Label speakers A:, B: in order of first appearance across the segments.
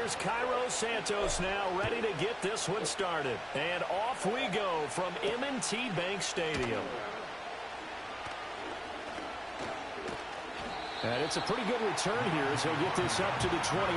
A: here's Cairo Santos now ready to get this one started. And off we go from M&T Bank Stadium. And it's a pretty good return here as he'll get this up to the 29.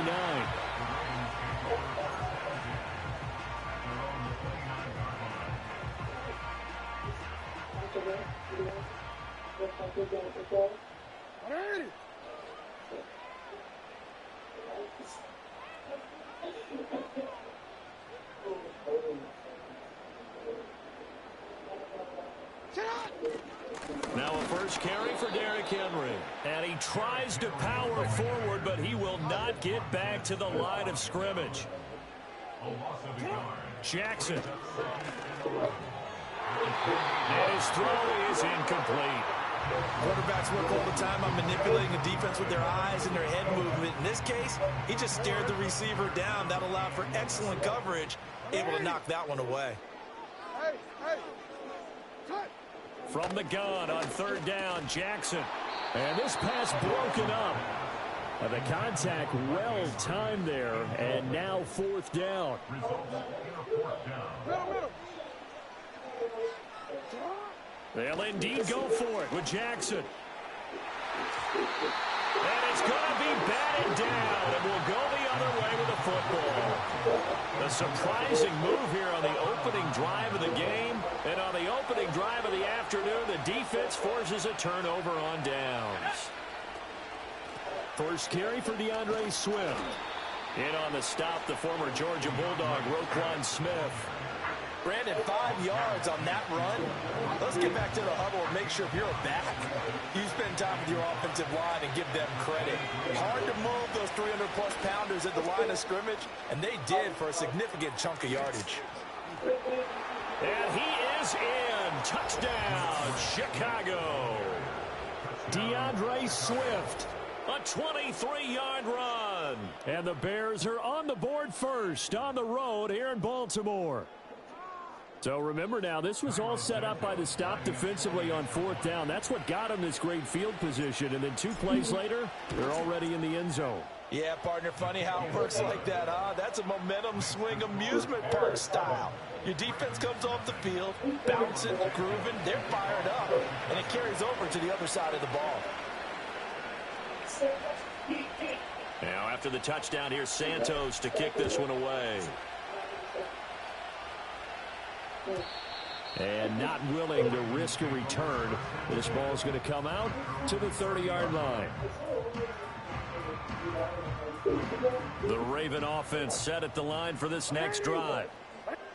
A: Now a first carry for Derrick Henry. And he tries to power forward, but he will not get back to the line of scrimmage. Jackson. And his throw is incomplete.
B: Quarterbacks work all the time on manipulating the defense with their eyes and their head movement. In this case, he just stared the receiver down. That allowed for excellent coverage, able to knock that one away.
A: From the gun on third down, Jackson. And this pass broken up. And the contact well timed there, and now fourth down. They'll indeed go for it with Jackson. And it's going to be batted down, and will go the other way with the football. A surprising move here on the opening drive of the game. And on the opening drive of the afternoon, the defense forces a turnover on downs. First carry for DeAndre Swift. In on the stop, the former Georgia Bulldog, Roquan Smith.
B: Brandon, 5 yards on that run. Let's get back to the huddle and make sure if you're a back, you spend time with your offensive line and give them credit. Hard to move those 300-plus pounders at the line of scrimmage, and they did for a significant chunk of yardage.
A: And he is in. Touchdown, Chicago. DeAndre Swift. A 23-yard run. And the Bears are on the board first on the road here in Baltimore. So remember now, this was all set up by the stop defensively on fourth down. That's what got him this great field position. And then 2 plays later, they're already in the end zone.
B: Yeah, partner, funny how it works like that, huh? That's a momentum swing amusement park style. Your defense comes off the field, bouncing, grooving, they're fired up, and it carries over to the other side of the ball.
A: Now after the touchdown, here's Santos to kick this one away. And not willing to risk a return. This ball's going to come out to the 30-yard line. The Raven offense set at the line for this next drive.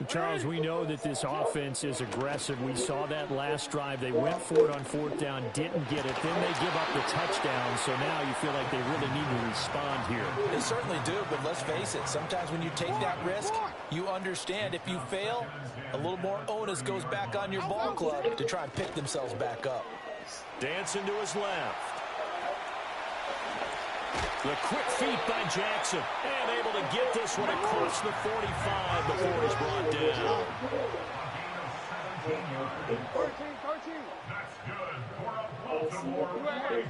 C: Charles, we know that this offense is aggressive. We saw that last drive. They went for it on fourth down, didn't get it. Then they give up the touchdown. So now you feel like they really need to respond here.
B: They certainly do, but let's face it. Sometimes when you take that risk, you understand if you fail, a little more onus goes back on your ball club to try and pick themselves back up.
A: Dancing to his left. The quick feet by Jackson. And able to get this one across the 45 before he's brought down.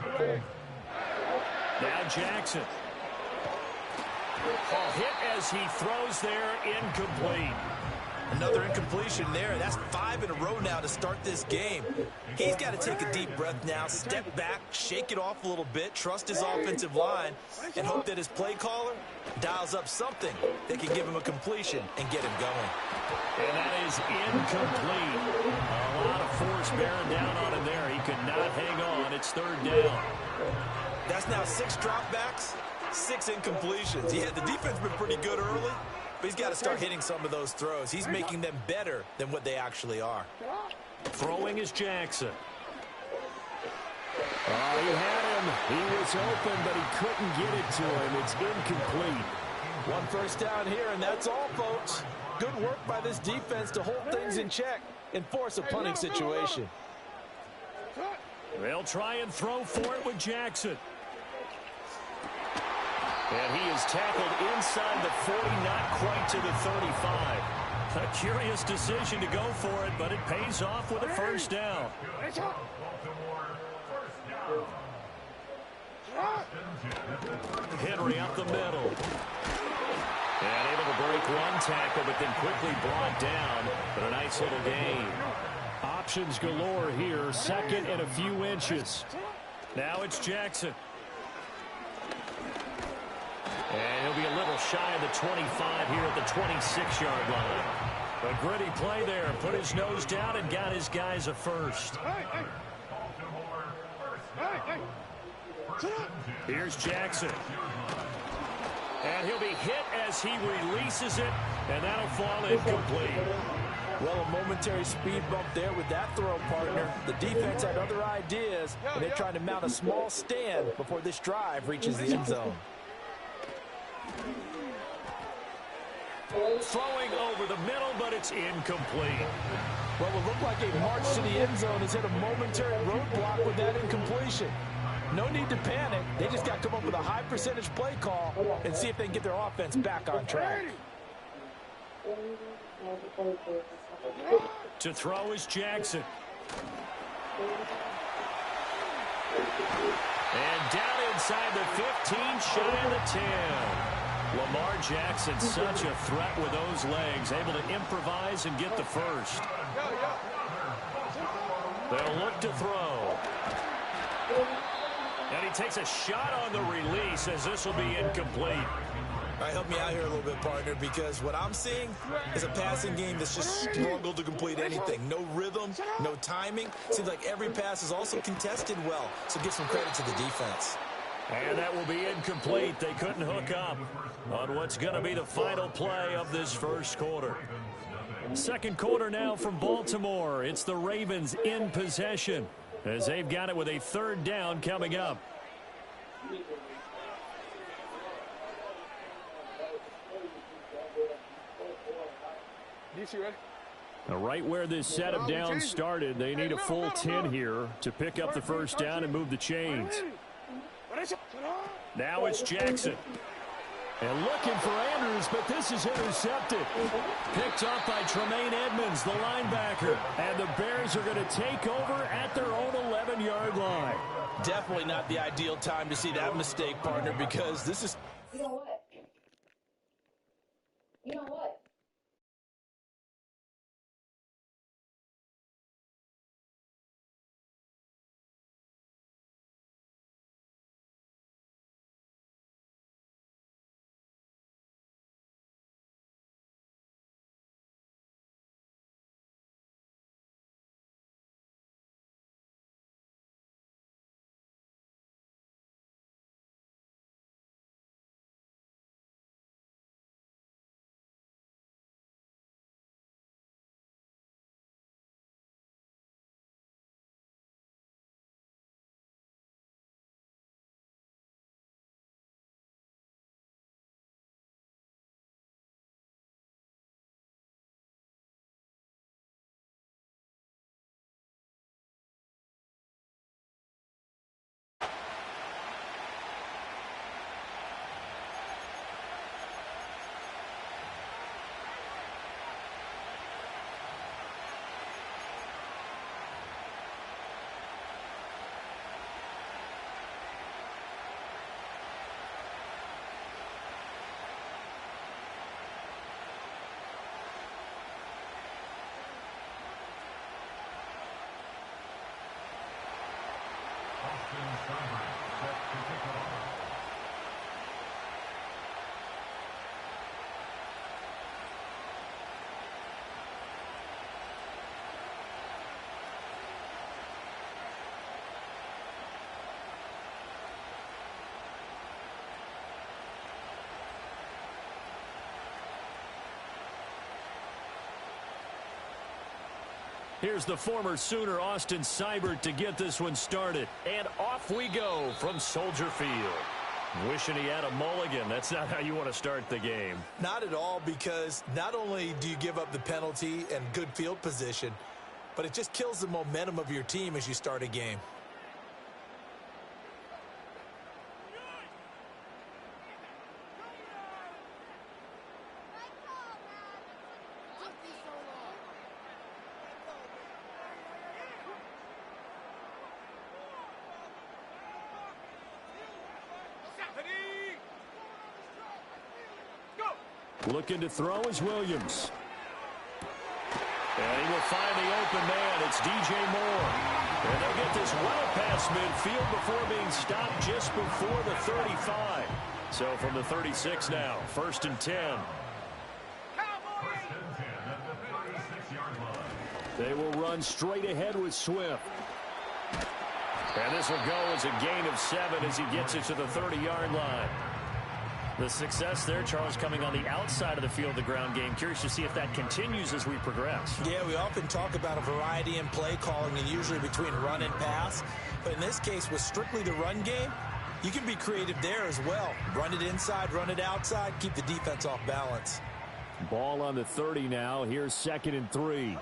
D: 13.
A: Now Jackson. A hit as he throws there, incomplete.
B: Another incompletion there. That's 5 in a row now to start this game. He's got to take a deep breath now, step back, shake it off a little bit, trust his offensive line, and hope that his play caller dials up something that can give him a completion and get him going.
A: And that is incomplete. A lot of force bearing down on him there. He could not hang on. It's third down.
B: That's now 6 dropbacks, 6 incompletions. Yeah, the defense has been pretty good early, but he's got to start hitting some of those throws. He's making them better than what they actually are.
A: Throwing is Jackson. Oh, he had him. He was open, but he couldn't get it to him. It's incomplete.
B: 1 first down here, and that's all, folks. Good work by this defense to hold things in check and force a punting situation.
A: They'll try and throw for it with Jackson. And he is tackled inside the 40, not quite to the 35. A curious decision to go for it, but it pays off with a first down. Henry up the middle. And able to break one tackle, but then quickly brought down. But a nice little gain.
C: Options galore here. Second and a few inches.
A: Now it's Jackson. And he'll be a little shy of the 25 here at the 26-yard line. A gritty play there. Put his nose down and got his guys a first. Here's Jackson. And he'll be hit as he releases it, and that'll fall incomplete.
B: Well, a momentary speed bump there with that throw, partner. The defense had other ideas, and they're trying to mount a small stand before this drive reaches the end zone.
A: Throwing over the middle, but it's incomplete.
B: Well, it looked like a march to the end zone has hit a momentary roadblock with that incompletion. No need to panic. They just got to come up with a high percentage play call and see if they can get their offense back on track.
A: To throw is Jackson. And down inside the 15, shy of the 10. Lamar Jackson, such a threat with those legs, able to improvise and get the first. They'll look to throw. And he takes a shot on the release as this will be incomplete.
B: All right, help me out here a little bit, partner, because what I'm seeing is a passing game that's just struggled to complete anything. No rhythm, no timing. Seems like every pass is also contested well, so give some credit to the defense.
A: And that will be incomplete. They couldn't hook up on what's going to be the final play of this first quarter. Second quarter now from Baltimore. It's the Ravens in possession as they've got it with a third down coming up.
C: Right where this set of downs started, they need a full 10 here to pick up the first down and move the chains.
A: Now it's Jackson.
C: And looking for Andrews, but this is intercepted.
A: Picked up by Tremaine Edmonds, the linebacker.
C: And the Bears are going to take over at their own 11-yard line.
B: Definitely not the ideal time to see that mistake, partner, because this is...
D: You know what? You know what?
C: Here's the former Sooner, Austin Seibert, to get this one started.
A: And off we go from Soldier Field. Wishing he had a mulligan. That's not how you want to start the game.
B: Not at all, because not only do you give up the penalty and good field position, but it just kills the momentum of your team as you start a game.
C: Looking to throw is Williams. And he will find the open man. It's DJ Moore. And they'll get this well past midfield before being stopped just before the 35. So from the 36 now, 1st and 10. They will run straight ahead with Swift. And this will go as a gain of 7 as he gets it to the 30-yard line. The success there, Charles, coming on the outside of the field, the ground game. Curious to see if that continues as we progress.
B: Yeah, we often talk about a variety in play calling and usually between run and pass. But in this case, with strictly the run game, you can be creative there as well. Run it inside, run it outside, keep the defense off balance.
C: Ball on the 30 now. Here's 2nd and 3.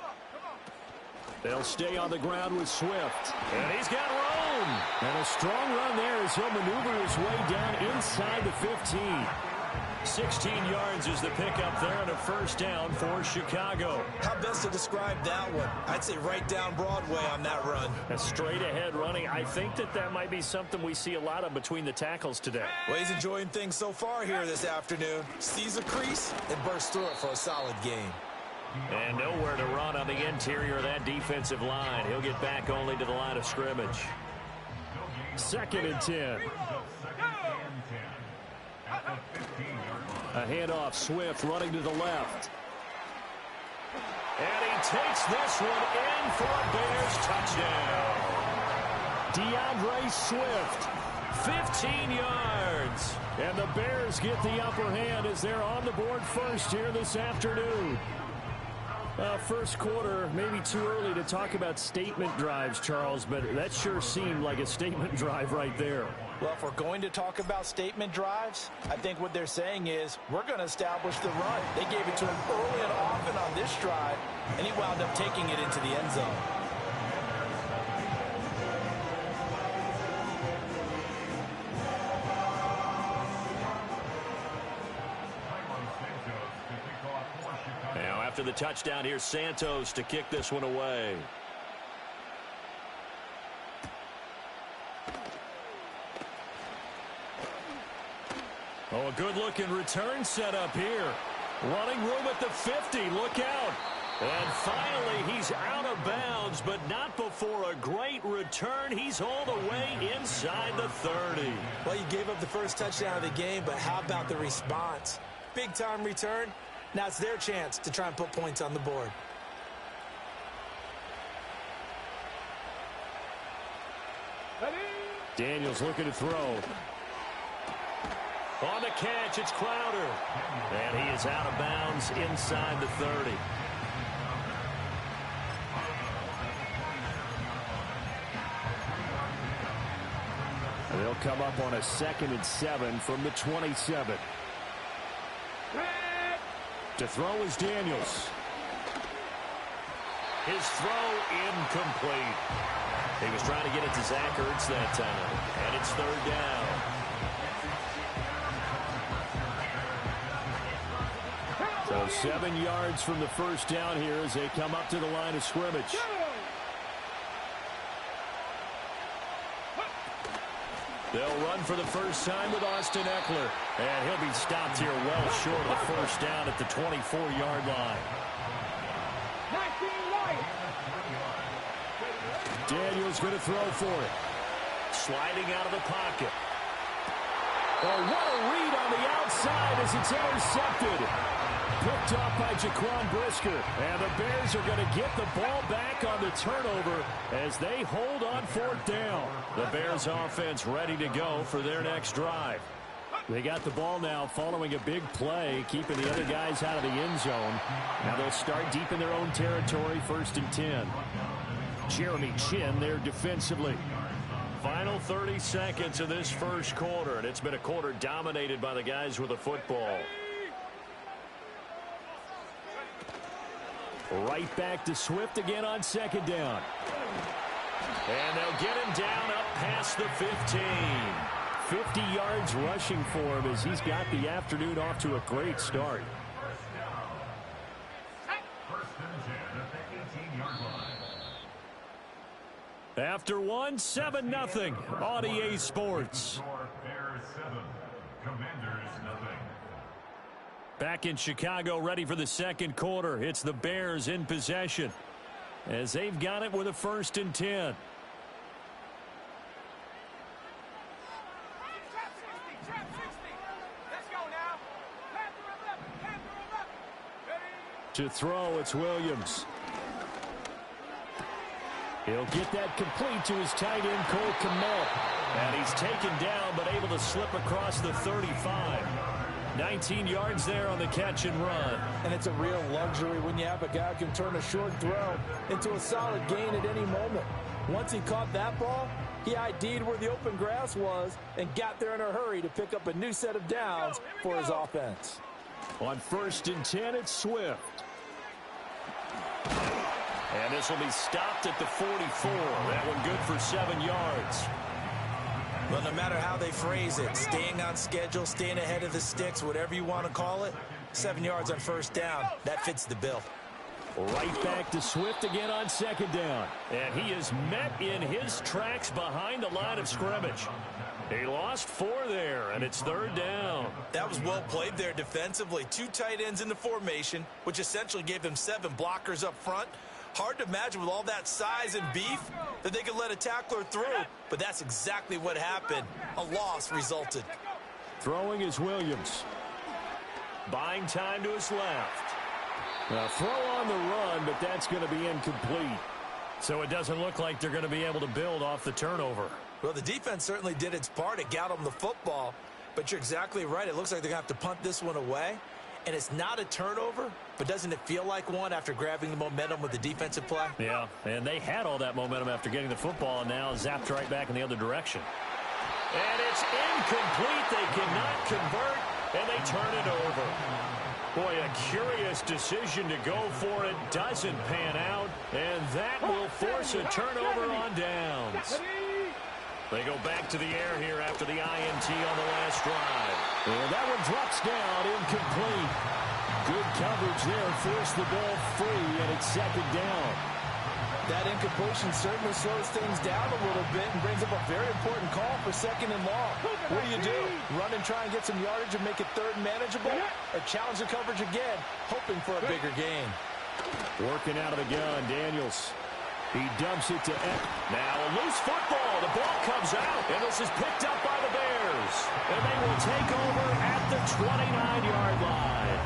C: They'll stay on the ground with Swift. And he's got room. And a strong run there as he'll maneuver his way down inside the 15. 16 yards is the pickup there and a 1st down for Chicago.
B: How best to describe that one? I'd say right down Broadway on that run.
C: A straight ahead running. I think that might be something we see a lot of between the tackles today.
B: Well, he's enjoying things so far here this afternoon. Sees a crease and bursts through it for a solid gain.
C: And nowhere to run on the interior of that defensive line. He'll get back only to the line of scrimmage. 2nd and 10. A handoff, Swift running to the left. And he takes this one in for a Bears touchdown. DeAndre Swift, 15 yards. And the Bears get the upper hand as they're on the board first here this afternoon. First quarter, maybe too early to talk about statement drives, Charles, but that sure seemed like a statement drive right there.
B: Well, if we're going to talk about statement drives, I think what they're saying is we're going to establish the run. They gave it to him early and often on this drive, and he wound up taking it into the end zone.
C: Now, after the touchdown, here's Santos to kick this one away. Oh, a good-looking return set up here. Running room at the 50. Look out. And finally, he's out of bounds, but not before a great return. He's all the way inside the 30.
B: Well, you gave up the first touchdown of the game, but how about the response? Big-time return. Now it's their chance to try and put points on the board.
C: Daniels looking to throw. On the catch, it's Crowder. And he is out of bounds inside the 30. And they'll come up on a 2nd and 7 from the 27. To throw is Daniels. His throw incomplete. He was trying to get it to Zach Ertz that time. And it's 3rd down. So 7 yards from the 1st down here as they come up to the line of scrimmage. They'll run for the first time with Austin Eckler. And he'll be stopped here well short of the 1st down at the 24-yard line. Daniels going to throw for it. Sliding out of the pocket. Oh, what a read on the outside as it's intercepted. Picked off by Jaquan Brisker. And the Bears are going to get the ball back on the turnover as they hold on 4th down. The Bears offense ready to go for their next drive. They got the ball now following a big play, keeping the other guys out of the end zone. Now they'll start deep in their own territory, 1st and 10. Jeremy Chin there defensively. Final 30 seconds of this first quarter, and it's been a quarter dominated by the guys with the football. Right back to Swift again on 2nd down. And they'll get him down up past the 15. 50 yards rushing for him as he's got the afternoon off to a great start. After one, 7-0 on EA Sports.
A: Back in Chicago, ready for the second quarter. It's the Bears in possession as they've got it with a 1st and 10. To throw, it's Williams. He'll get that complete to his tight end, Cole Kmet. And he's taken down, but able to slip across the 35. 19 yards there on the catch and run.
B: And it's a real luxury when you have a guy who can turn a short throw into a solid gain at any moment. Once he caught that ball, he ID'd where the open grass was and got there in a hurry to pick up a new set of downs for his offense.
A: On 1st and 10, it's Swift. And this will be stopped at the 44. That one good for 7 yards.
B: Well, no matter how they phrase it, staying on schedule, staying ahead of the sticks, whatever you want to call it, 7 yards on 1st down, that fits the bill.
A: Right back to Swift again on 2nd down. And he is met in his tracks behind the line of scrimmage. He lost 4 there, and it's 3rd down.
B: That was well played there defensively. 2 tight ends in the formation, which essentially gave them 7 blockers up front. Hard to imagine with all that size and beef that they could let a tackler through, but that's exactly what happened. A loss resulted.
A: Throwing is Williams. Buying time to his left. A throw on the run, but that's going to be incomplete. So it doesn't look like they're going to be able to build off the turnover.
B: Well, the defense certainly did its part. It got them the football, but you're exactly right. It looks like they're going to have to punt this one away. And it's not a turnover, but doesn't it feel like one after grabbing the momentum with the defensive play?
A: Yeah, and they had all that momentum after getting the football, and now zapped right back in the other direction. And it's incomplete. They cannot convert, and they turn it over. Boy, a curious decision to go for it. Doesn't pan out, and that will force a turnover on downs. They go back to the air here after the INT on the last drive. And that one drops down, incomplete. Good coverage there, forced the ball free, and it's 2nd down.
B: That incompletion certainly slows things down a little bit and brings up a very important call for 2nd and long. What do? Run and try and get some yardage and make it 3rd manageable? Or challenge the coverage again, hoping for a bigger gain?
A: Working out of the gun, Daniels. He dumps it to Eck. Now a loose football. The ball comes out, and this is picked up by the Bears. And they will take over at the 29-yard line.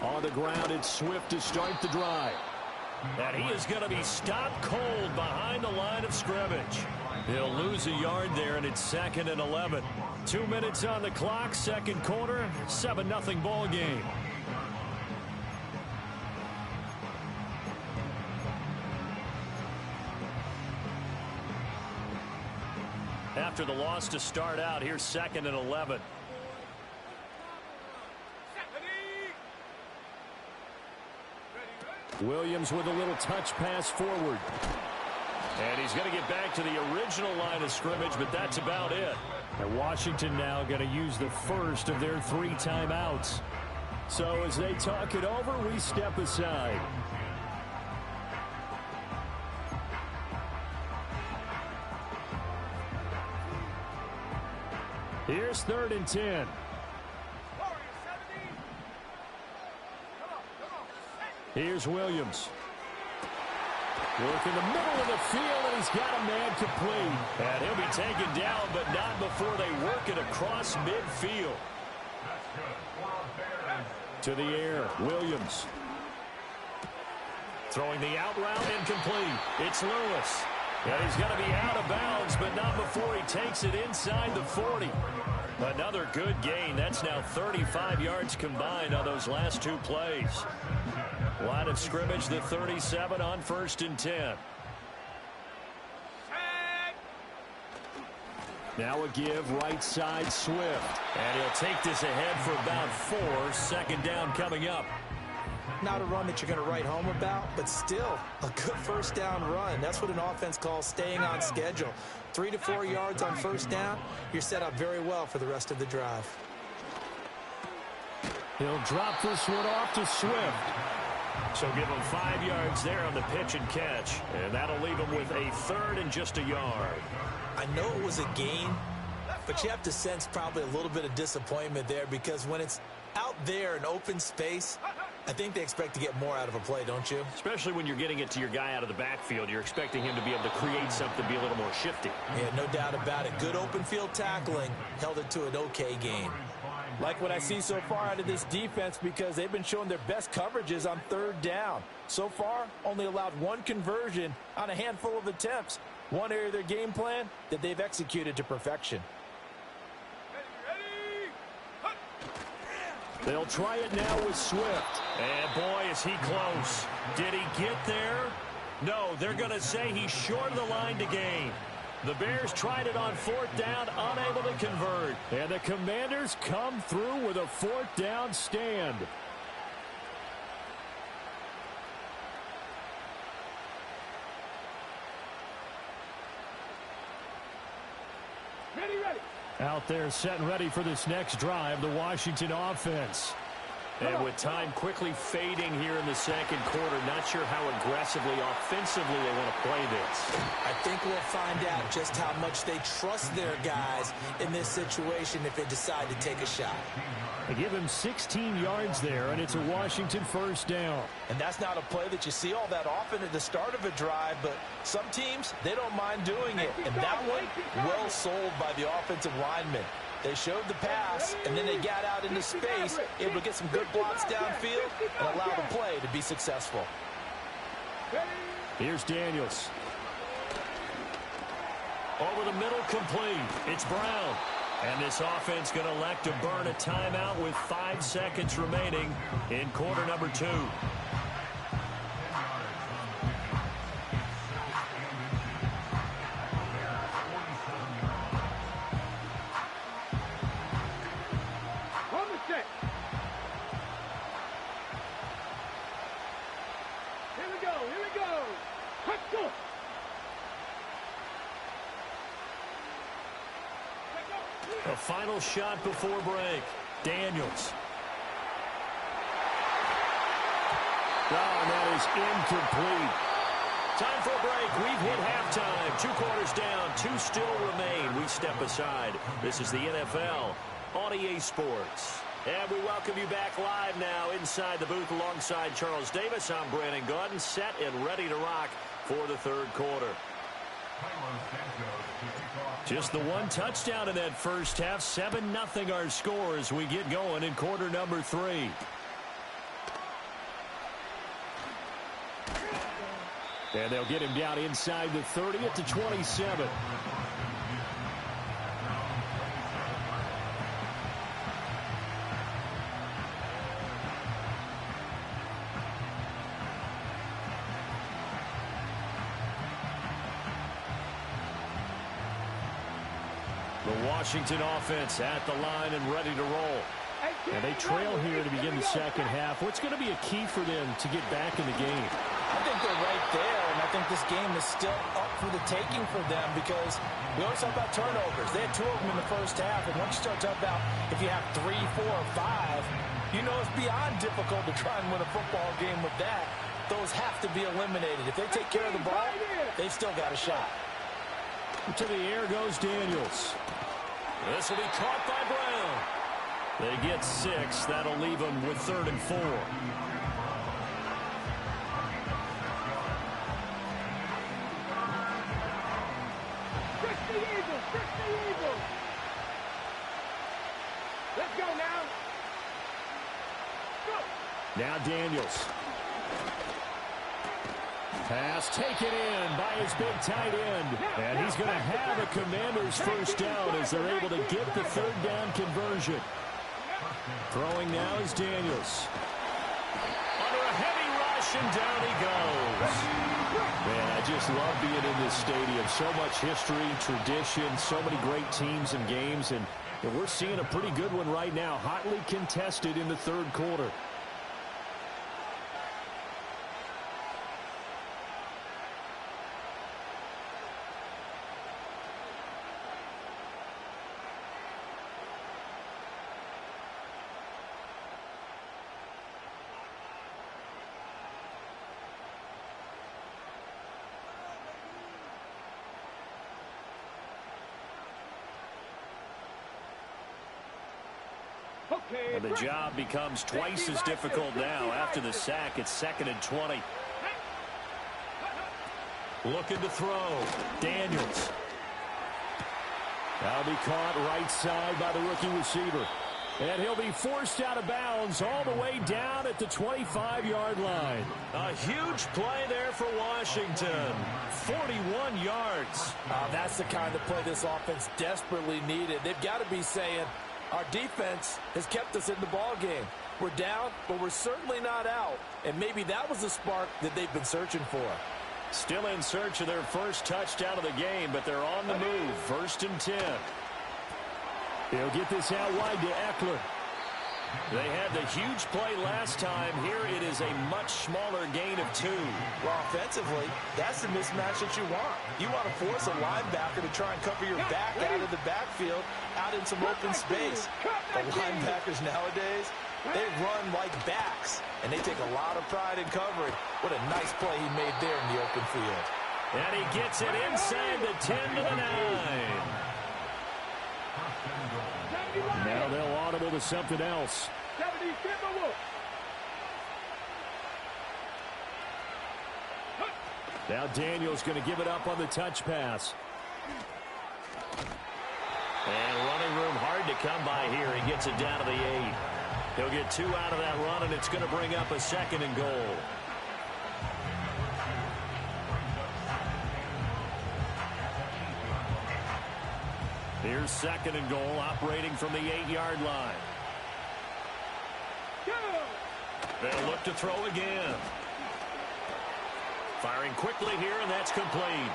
A: On the ground, it's Swift to start the drive. And he is going to be stopped cold behind the line of scrimmage. He'll lose a yard there, and it's 2nd and 11. 2 minutes on the clock, 2nd quarter, 7-0 ball game. After the loss to start out, here's 2nd and 11. Williams with a little touch pass forward. And he's going to get back to the original line of scrimmage, but that's about it. And Washington now going to use the first of their 3 timeouts. So as they talk it over, we step aside. Here's 3rd and 10. Here's Williams. Work in the middle of the field, and he's got a man complete. And he'll be taken down, but not before they work it across midfield. To the air, Williams. Throwing the out route, incomplete. It's Lewis. And he's going to be out of bounds, but not before he takes it inside the 40. Another good gain. That's now 35 yards combined on those last 2 plays. Line of scrimmage, the 37 on 1st and 10. Now a give, right side, Swift. And he'll take this ahead for about 4. 2nd down coming up.
B: Not a run that you're going to write home about, but still a good 1st down run. That's what an offense calls staying on schedule. 3 to 4 yards on 1st down. You're set up very well for the rest of the drive.
A: He'll drop this one off to Swift. So give him 5 yards there on the pitch and catch. And that'll leave him with a 3rd and just a yard.
B: I know it was a gain, but you have to sense probably a little bit of disappointment there because when it's out there in open space, I think they expect to get more out of a play, don't you?
A: Especially when you're getting it to your guy out of the backfield. You're expecting him to be able to create something, be a little more shifty.
B: Yeah, no doubt about it. Good open field tackling held it to an okay gain.
D: Like what I see so far out of this defense because they've been showing their best coverages on 3rd down. So far, only allowed 1 conversion on a handful of attempts. One area of their game plan that they've executed to perfection.
C: They'll try it now with Swift.
A: And boy, is he close. Did he get there? No, they're going to say he's short of the line to gain. The Bears tried it on 4th down, unable to convert.
C: And the Commanders come through with a 4th down stand. Out there set and ready for this next drive, the Washington offense.
A: And with time quickly fading here in the 2nd quarter, not sure how aggressively, offensively they want to play this.
B: I think we'll find out just how much they trust their guys in this situation if they decide to take a shot.
C: They give him 16 yards there, and it's a Washington 1st down.
D: And that's not a play that you see all that often at the start of a drive, but some teams, they don't mind doing it. And that one, well sold by the offensive lineman. They showed the pass, and then they got out into space, able to get some good blocks downfield and allow the play to be successful.
C: Here's Daniels.
A: Over the middle, complete. It's Brown. And this offense going to elect to burn a timeout with 5 seconds remaining in quarter number 2. A final shot before break. Daniels.
C: Oh, and that is incomplete.
A: Time for a break. We've hit halftime. 2 quarters down. 2 still remain. We step aside. This is the NFL on EA Sports. And we welcome you back live now inside the booth alongside Charles Davis. I'm Brandon Gaudin, set and ready to rock for the 3rd quarter. Just the 1 touchdown in that first half. 7-0 our score as we get going in quarter number 3.
C: And they'll get him down inside the 30 at the 27.
A: The Washington offense at the line and ready to roll.
C: And they trail here to begin the 2nd half. What's going to be a key for them to get back in the game?
D: I think they're right there, and I think this game is still up for the taking for them because we always talk about turnovers. They had 2 of them in the first half, and once you start talking about if you have 3, 4, or 5, you know it's beyond difficult to try and win a football game with that. Those have to be eliminated. If they take care of the ball, they've still got a shot.
C: To the air goes Daniels.
A: This will be caught by Brown. They get 6. That'll leave them with 3rd and 4.
E: Let's go now. Go.
C: Now Daniels. Pass taken in by his big tight end. And he's going to have a Commanders 1st down as they're able to get the 3rd down conversion. Throwing now is Daniels.
A: Under a heavy rush, and down he goes.
C: Man, I just love being in this stadium. So much history, tradition, so many great teams and games. And we're seeing a pretty good one right now, hotly contested in the 3rd quarter. And the job becomes twice as difficult now after the sack. It's 2nd and 20.
A: Looking to throw. Daniels.
C: That'll be caught right side by the rookie receiver. And he'll be forced out of bounds all the way down at the 25-yard line.
A: A huge play there for Washington. 41 yards.
D: That's the kind of play this offense desperately needed. They've got to be saying, our defense has kept us in the ball game. We're down, but we're certainly not out. And maybe that was the spark that they've been searching for.
C: Still in search of their first touchdown of the game, but they're on the move. 1st and 10. They'll get this out wide to Eckler.
A: They had the huge play last time. Here it is a much smaller gain of 2.
B: Well, offensively, that's the mismatch that you want. You want to force a linebacker to try and cover your back out of the backfield, out in some open space. The linebackers nowadays, they run like backs, and they take a lot of pride in covering. What a nice play he made there in the open field.
A: And he gets it inside the 10 to the 9.
C: Now they'll audible to something else. Now Daniels going to give it up on the touch pass.
A: And running room hard to come by here. He gets it down to the 8. He'll get 2 out of that run, and it's going to bring up a 2nd and goal. Here's 2nd and goal, operating from the 8-yard line. They'll look to throw again. Firing quickly here, and that's complete.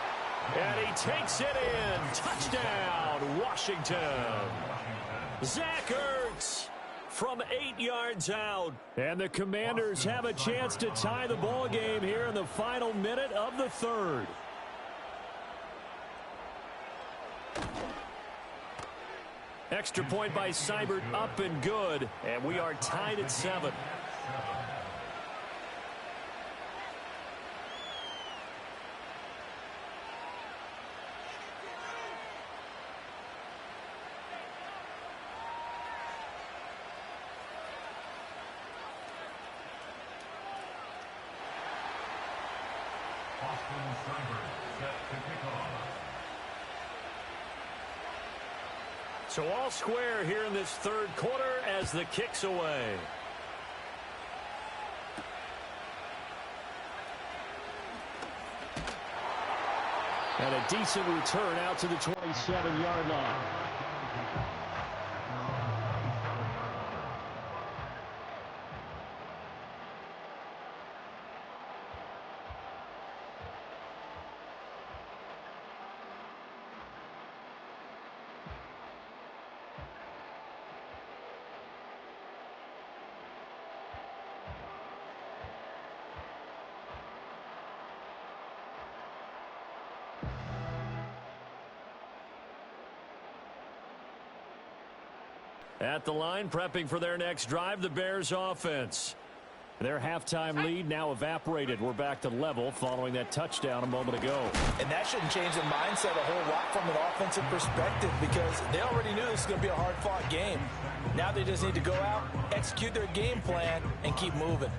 A: And he takes it in. Touchdown, Washington. Zach Ertz from 8 yards out.
C: And the Commanders have a chance to tie the ball game here in the final minute of the 3rd. Extra point by Seibert, up and good. And we are tied at 7.
A: So all square here in this 3rd quarter as the kick's away.
C: And a decent return out to the 27-yard line. At the line, prepping for their next drive, the Bears offense. Their halftime lead now evaporated. We're back to level following that touchdown a moment ago.
D: And that shouldn't change the mindset a whole lot from an offensive perspective because they already knew this was going to be a hard-fought game. Now they just need to go out, execute their game plan, and keep moving.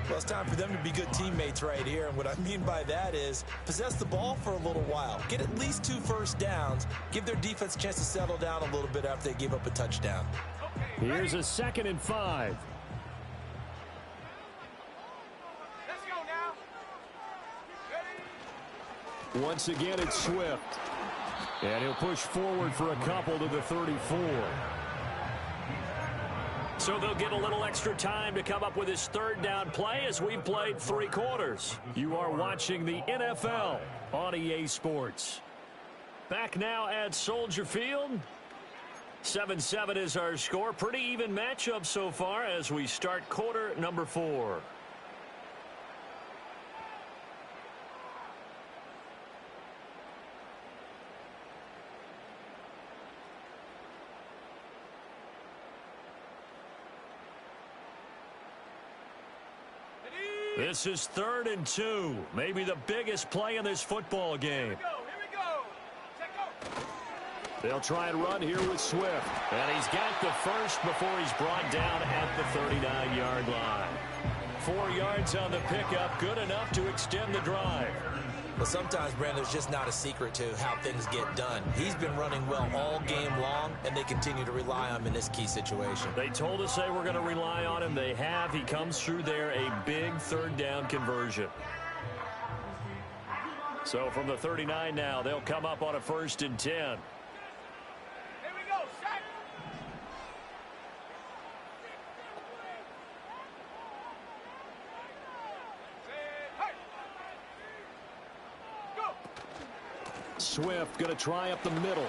B: Well, it's time for them to be good teammates right here. And what I mean by that is possess the ball for a little while. Get at least 2 first downs. Give their defense a chance to settle down a little bit after they give up a touchdown.
C: Here's a 2nd and 5.
E: Let's go now. Ready?
C: Once again, it's Swift. And he'll push forward for a couple to the 34.
A: So they'll get a little extra time to come up with his 3rd down play as we've played 3 quarters. You are watching the NFL on EA Sports. Back now at Soldier Field. 7-7 is our score. Pretty even matchup so far as we start quarter number 4. This is 3rd and 2. Maybe the biggest play in this football game.
E: Here we go. Check
C: They'll try and run here with Swift. And he's got the first before he's brought down at the 39-yard line. 4 yards on the pickup, good enough to extend the drive.
B: Well, sometimes, Brandon, there's just not a secret to how things get done. He's been running well all game long, and they continue to rely on him in this key situation.
C: They told us they were going to rely on him. They have. He comes through there, a big third down conversion. So from the 39 now, they'll come up on a 1st and 10.
E: Here we go, set.
C: Swift going to try up the middle.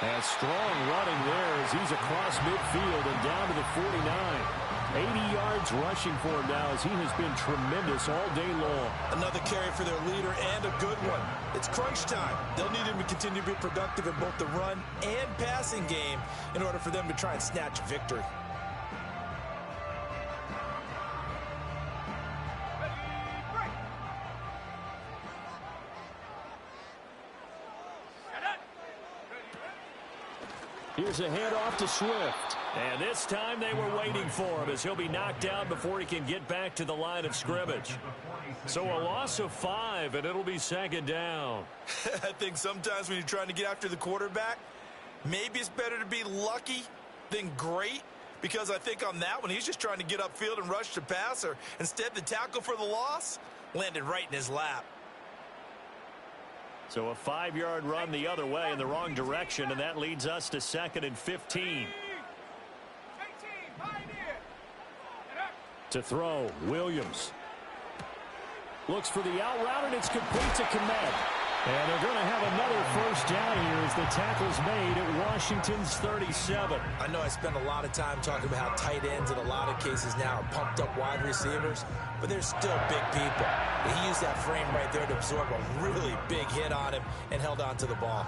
C: And strong running there as he's across midfield and down to the 49. 80 yards rushing for him now as he has been tremendous all day long.
B: Another carry for their leader and a good one. It's crunch time. They'll need him to continue to be productive in both the run and passing game in order for them to try and snatch victory.
C: Here's a handoff to Swift. And this time they were waiting for him as he'll be knocked down before he can get back to the line of scrimmage. So a loss of 5, and it'll be 2nd down.
B: I think sometimes when you're trying to get after the quarterback, maybe it's better to be lucky than great, because I think on that one, he's just trying to get upfield and rush the passer. Instead, the tackle for the loss landed right in his lap.
C: So a 5-yard run the other way in the wrong direction, and that leads us to 2nd and 15. To throw, Williams. Looks for the out route, and it's complete to Komet. And they're going to have another 1st down here as the tackle's made at Washington's 37.
B: I know I spend a lot of time talking about how tight ends in a lot of cases now are pumped up wide receivers, but they're still big people. He used that frame right there to absorb a really big hit on him and held on to the ball.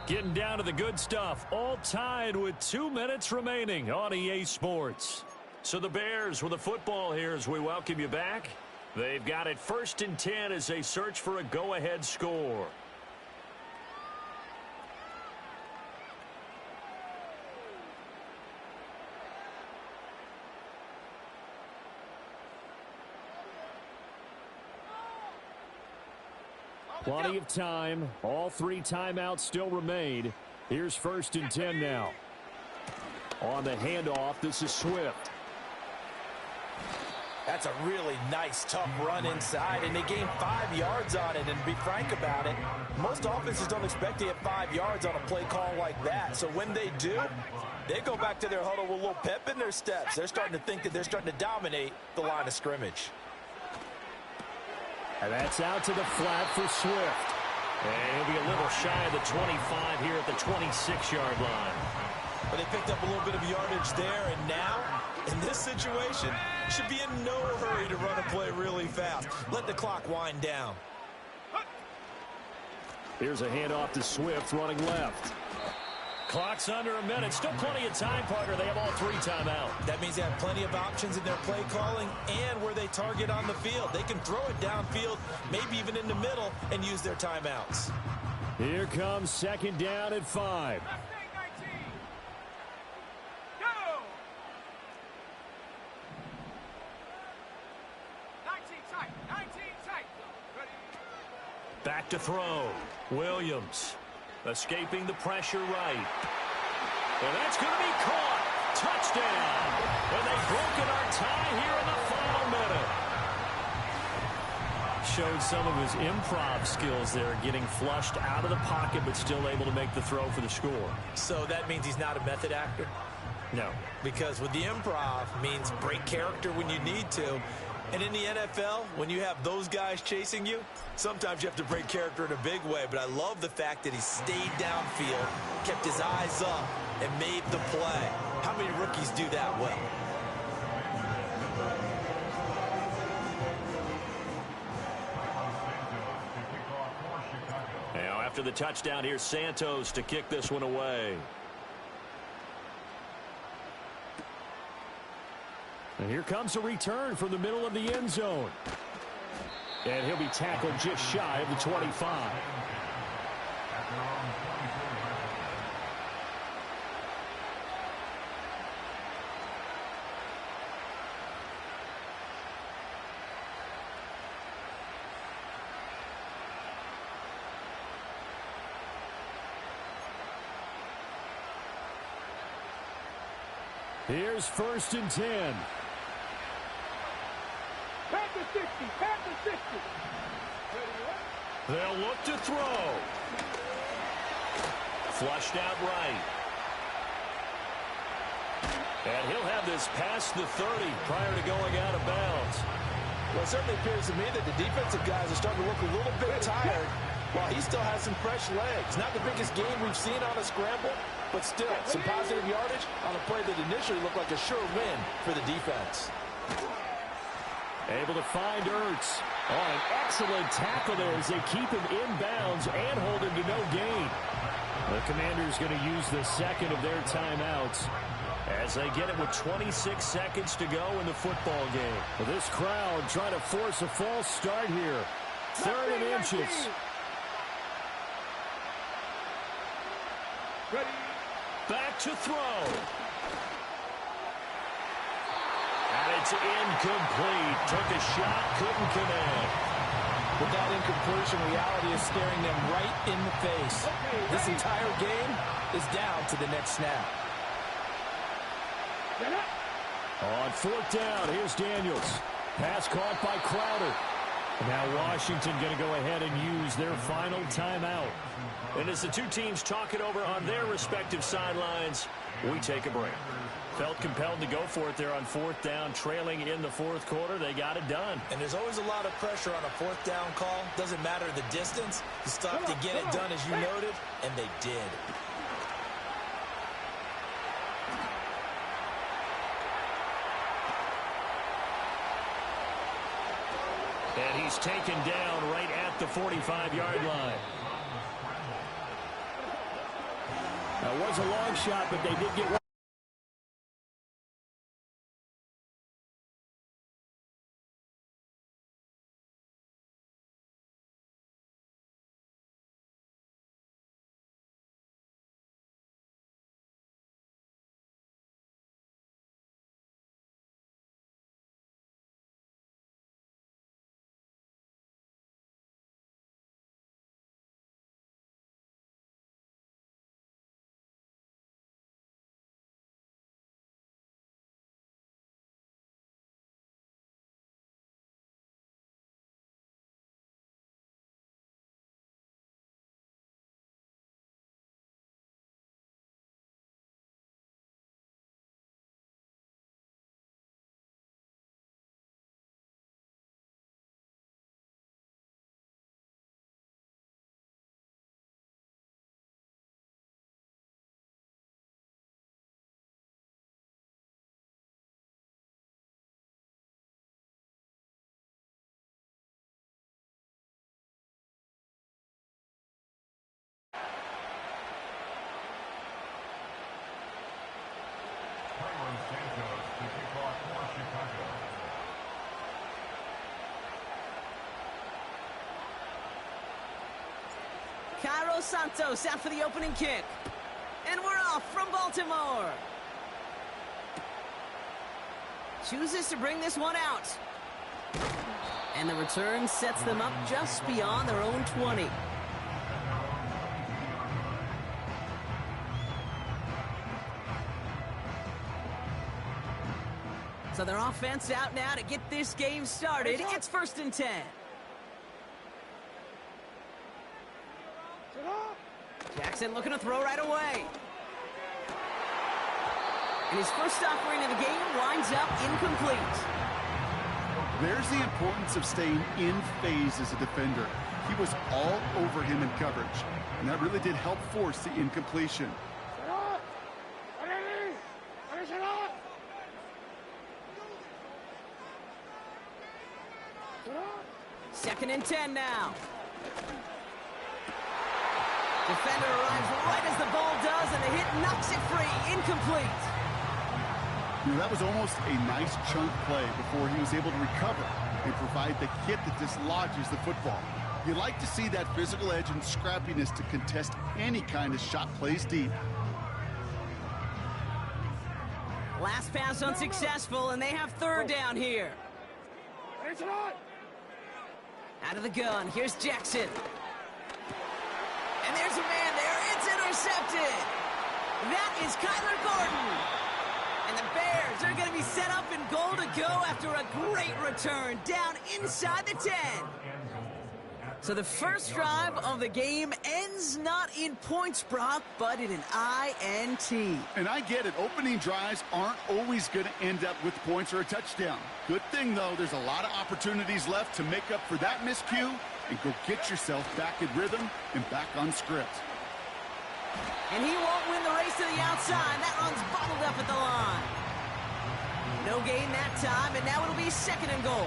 C: Getting down to the good stuff, all tied with 2 minutes remaining on EA Sports. So the Bears with the football here as we welcome you back. They've got it 1st and 10 as they search for a go-ahead score. Plenty of time. All 3 timeouts still remain. Here's 1st and 10 now. On the handoff, this is Swift.
D: That's a really nice, tough run inside, and they gained 5 yards on it. And to be frank about it, most offenses don't expect to get 5 yards on a play call like that. So when they do, they go back to their huddle with a little pep in their steps. They're starting to think that they're starting to dominate the line of scrimmage.
C: And that's out to the flat for Swift. And he'll be a little shy of the 25 here at the 26-yard line.
B: But they picked up a little bit of yardage there, and now, in this situation, should be in no hurry to run a play really fast. Let the clock wind down.
C: Here's a handoff to Swift running left. Clock's under a minute. Still plenty of time, partner. They have all 3 timeouts.
B: That means they have plenty of options in their play calling and where they target on the field. They can throw it downfield, maybe even in the middle, and use their timeouts.
C: Here comes 2nd down at 5. Back to throw. Williams escaping the pressure right. And that's going to be caught. Touchdown. And they've broken our tie here in the final minute. Showed some of his improv skills there, getting flushed out of the pocket but still able to make the throw for the score.
B: So that means he's not a method actor?
C: No.
B: Because with the improv means break character when you need to. And in the NFL, when you have those guys chasing you, sometimes you have to break character in a big way. But I love the fact that he stayed downfield, kept his eyes up, and made the play. How many rookies do that well?
C: Now, after the touchdown, here's Santos to kick this one away. And here comes a return from the middle of the end zone. And he'll be tackled just shy of the 25. Here's 1st and 10.
E: Back to 60. Back to 60.
A: They'll look to throw. Flushed out right. And he'll have this past the 30 prior to going out of bounds.
D: Well, it certainly appears to me that the defensive guys are starting to look a little bit tired while he still has some fresh legs. Not the biggest game we've seen on a scramble, but still some positive yardage on a play that initially looked like a sure win for the defense.
C: Able to find Ertz. Oh, an excellent tackle there as they keep him inbounds and hold him to no gain. The Commanders going to use the second of their timeouts as they get it with 26 seconds to go in the football game. Well, this crowd trying to force a false start here. 3rd and inches.
E: Ready.
A: Back to throw. And it's incomplete. Took a shot, couldn't connect.
D: With that incompletion, reality is staring them right in the face. This entire game is down to the next snap.
C: On 4th down, here's Daniels. Pass caught by Crowder. Now Washington going to go ahead and use their final timeout.
A: And as the two teams talk it over on their respective sidelines, we take a break. Felt compelled to go for it there on 4th down, trailing in the 4th quarter. They got it done.
B: And there's always a lot of pressure on a 4th down call. Doesn't matter the distance. You still have to get it done as you noted, and they did.
A: And he's taken down right at the 45-yard line.
C: That was a long shot, but they did get one.
F: Cairo Santos out for the opening kick. And we're off from Baltimore. Chooses to bring this one out. And the return sets them up just beyond their own 20. So their offense out now to get this game started. It's 1st and 10. Jackson looking to throw right away. And his first offering of the game winds up incomplete.
G: There's the importance of staying in phase as a defender. He was all over him in coverage, and that really did help force the incompletion.
F: 2nd and 10 now. Defender arrives right as the ball does, and the hit knocks it free. Incomplete.
G: You know, that was almost a nice chunk play before he was able to recover and provide the hit that dislodges the football. You like to see that physical edge and scrappiness to contest any kind of shot plays deep.
F: Last pass unsuccessful, and they have third down here. Out of the gun, here's Jackson. And there's a man there, it's intercepted. That is Kyler Gordon. And the Bears are going to be set up in goal to go after a great return down inside the 10. So the first drive of the game ends not in points, Brock, but in an INT.
G: And I get it. Opening drives aren't always going to end up with points or a touchdown. Good thing, though, there's a lot of opportunities left to make up for that miscue and go get yourself back in rhythm and back on script.
F: And he won't win the race to the outside. That one's bottled up at the line. No gain that time, and now it'll be second and goal.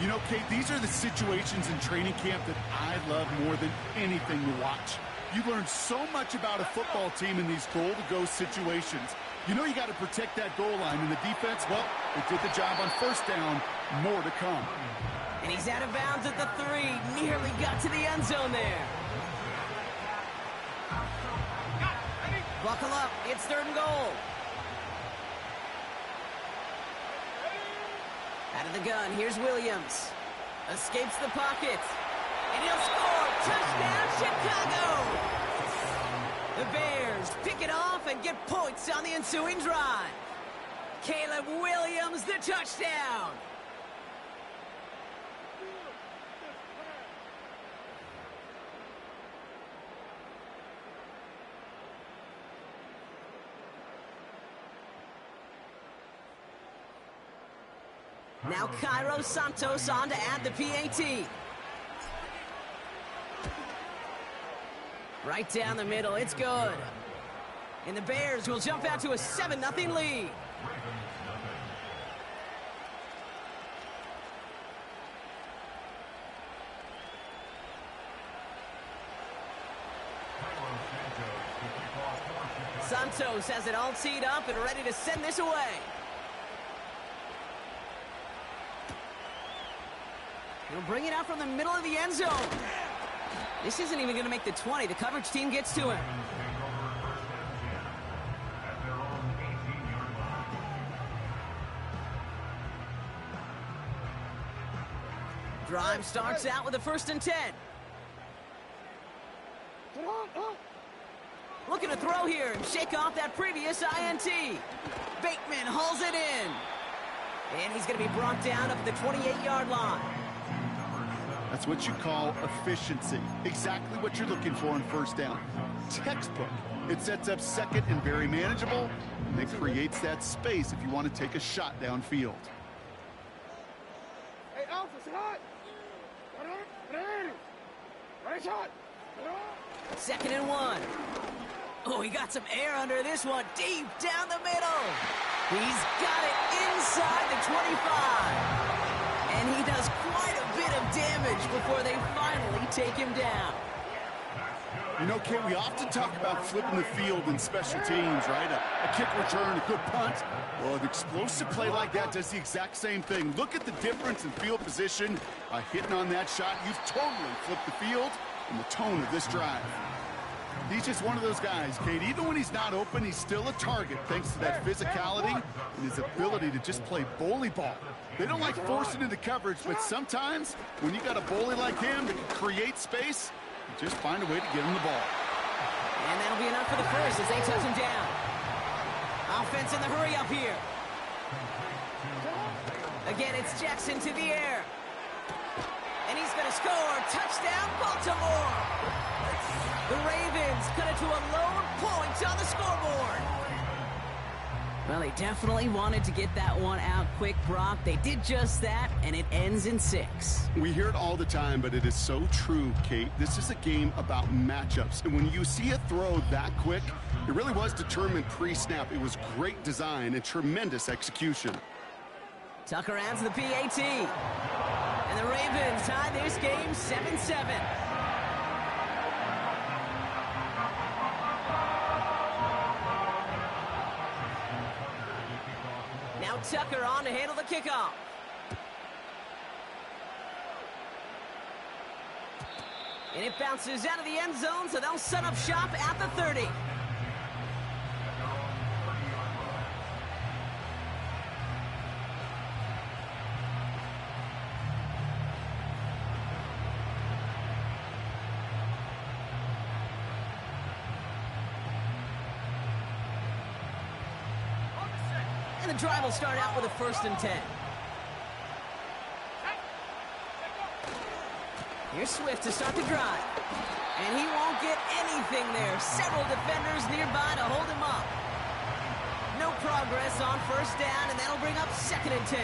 G: You know, Kate, these are the situations in training camp that I love more than anything to watch. You learn so much about a football team in these goal-to-go situations. You know you got to protect that goal line, and the defense, well, they did the job on first down. More to come.
F: And he's out of bounds at the 3. Nearly got to the end zone there. Buckle up. It's third and goal. Out of the gun, here's Williams. Escapes the pocket. And he'll score. Touchdown, Chicago! The Bears pick it off and get points on the ensuing drive. Caleb Williams, the touchdown. Now Cairo Santos on to add the PAT. Right down the middle, it's good. And the Bears will jump out to a 7-0 lead. Santos has it all teed up and ready to send this away. He'll bring it out from the middle of the end zone. This isn't even going to make the 20. The coverage team gets to him. Drive starts out with a 1st and 10. Looking to throw here and shake off that previous INT. Bateman hauls it in. And he's going to be brought down up at the 28-yard line.
G: That's what you call efficiency. Exactly what you're looking for on first down. Textbook. It sets up second and very manageable, and it creates that space if you want to take a shot downfield.
E: Hey, Alpha, it's hot. Right shot.
F: 2nd and 1. Oh, he got some air under this one. Deep down the middle. He's got it inside the 25. And he does quite a bit of damage before they finally take him down.
G: You know, Kate, we often talk about flipping the field in special teams, right? A kick return, a good punt. Well, an explosive play like that does the exact same thing. Look at the difference in field position. By hitting on that shot, you've totally flipped the field and the tone of this drive. He's just one of those guys, Kate. Even when he's not open, he's still a target thanks to that physicality and his ability to just play bully ball. They don't like forcing into coverage, but sometimes when you got a bully like him that can create space, you just find a way to get him the ball.
F: And that'll be enough for the first as they touch him down. Offense in the hurry up here. Again, it's Jackson to the air. And he's going to score. Touchdown, Baltimore. The Ravens cut it to a lone point on the scoreboard. Well, they definitely wanted to get that one out quick, Brock. They did just that, and it ends in 6.
G: We hear it all the time, but it is so true, Kate. This is a game about matchups. And when you see a throw that quick, it really was determined pre-snap. It was great design and tremendous execution.
F: Tucker adds the PAT. And the Ravens tie this game 7-7. Now Tucker on to handle the kickoff. And it bounces out of the end zone, so they'll set up shop at the 30. And the drive will start out with a 1st and 10. Here's Swift to start the drive. And he won't get anything there. Several defenders nearby to hold him up. No progress on 1st down, and that'll bring up 2nd and 10.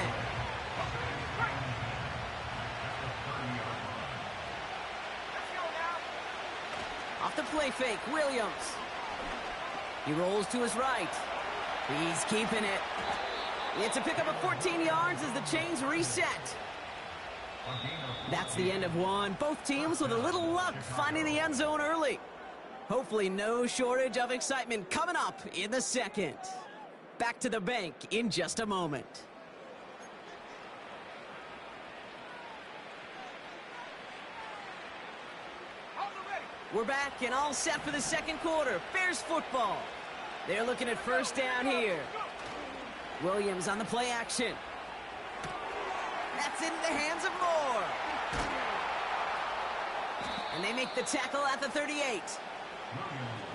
F: Off the play fake, Williams. He rolls to his right. He's keeping it. It's a pickup of 14 yards as the chains reset. That's the end of one. Both teams with a little luck finding the end zone early. Hopefully no shortage of excitement coming up in the 2nd. Back to the bank in just a moment. We're back and all set for the 2nd quarter. Bears football. They're looking at 1st down here. Williams on the play action. That's into the hands of Moore. And they make the tackle at the 38.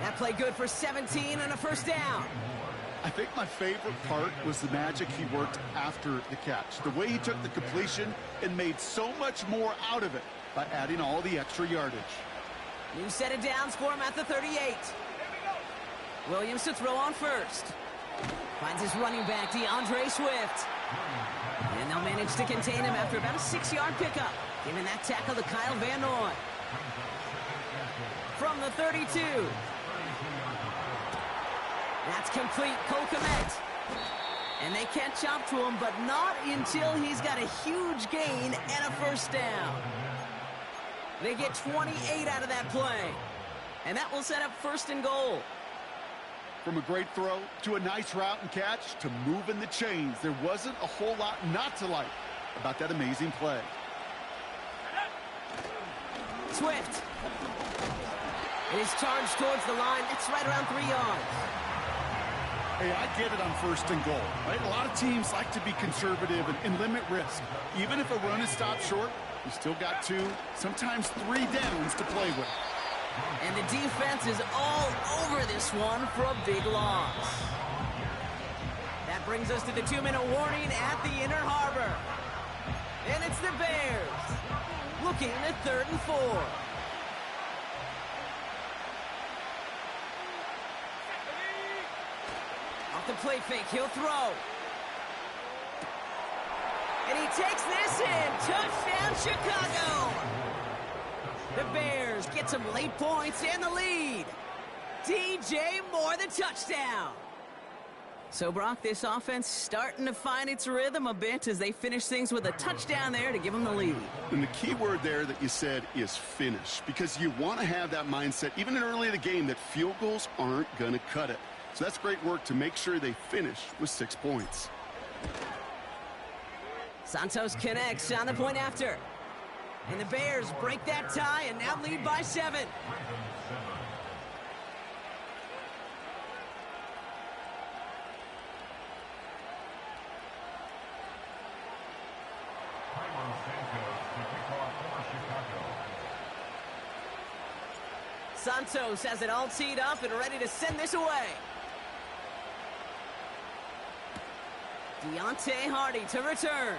F: That play good for 17 and a 1st down.
G: I think my favorite part was the magic he worked after the catch. The way he took the completion and made so much more out of it by adding all the extra yardage.
F: New set of downs for him at the 38. Williams to throw on 1st. Finds his running back, DeAndre Swift. And they'll manage to contain him after about a 6-yard pickup. Giving that tackle to Kyle Van Noy. From the 32. That's complete. Cole Kmet. And they catch up to him, but not until he's got a huge gain and a 1st down. They get 28 out of that play. And that will set up 1st and goal.
G: From a great throw to a nice route and catch to moving the chains, there wasn't a whole lot not to like about that amazing play.
F: Swift. It is charged towards the line. It's right around 3 yards.
G: Hey, I get it on 1st and goal, right? A lot of teams like to be conservative and limit risk. Even if a run is stopped short, you still got 2, sometimes 3 downs to play with.
F: And the defense is all over this one for a big loss. That brings us to the 2-minute warning at the Inner Harbor. And it's the Bears looking at 3rd and 4. Off the play fake, he'll throw. And he takes this in. Touchdown, Chicago. The Bears get some late points and the lead. DJ Moore, the touchdown. So, Brock, this offense starting to find its rhythm a bit as they finish things with a touchdown there to give them the lead.
G: And the key word there that you said is finish, because you want to have that mindset, even in early in the game, that field goals aren't going to cut it. So that's great work to make sure they finish with 6 points.
F: Santos connects on the point after. And the Bears break that tie and now lead by 7. Santos has it all teed up and ready to send this away. Deontay Hardy to return.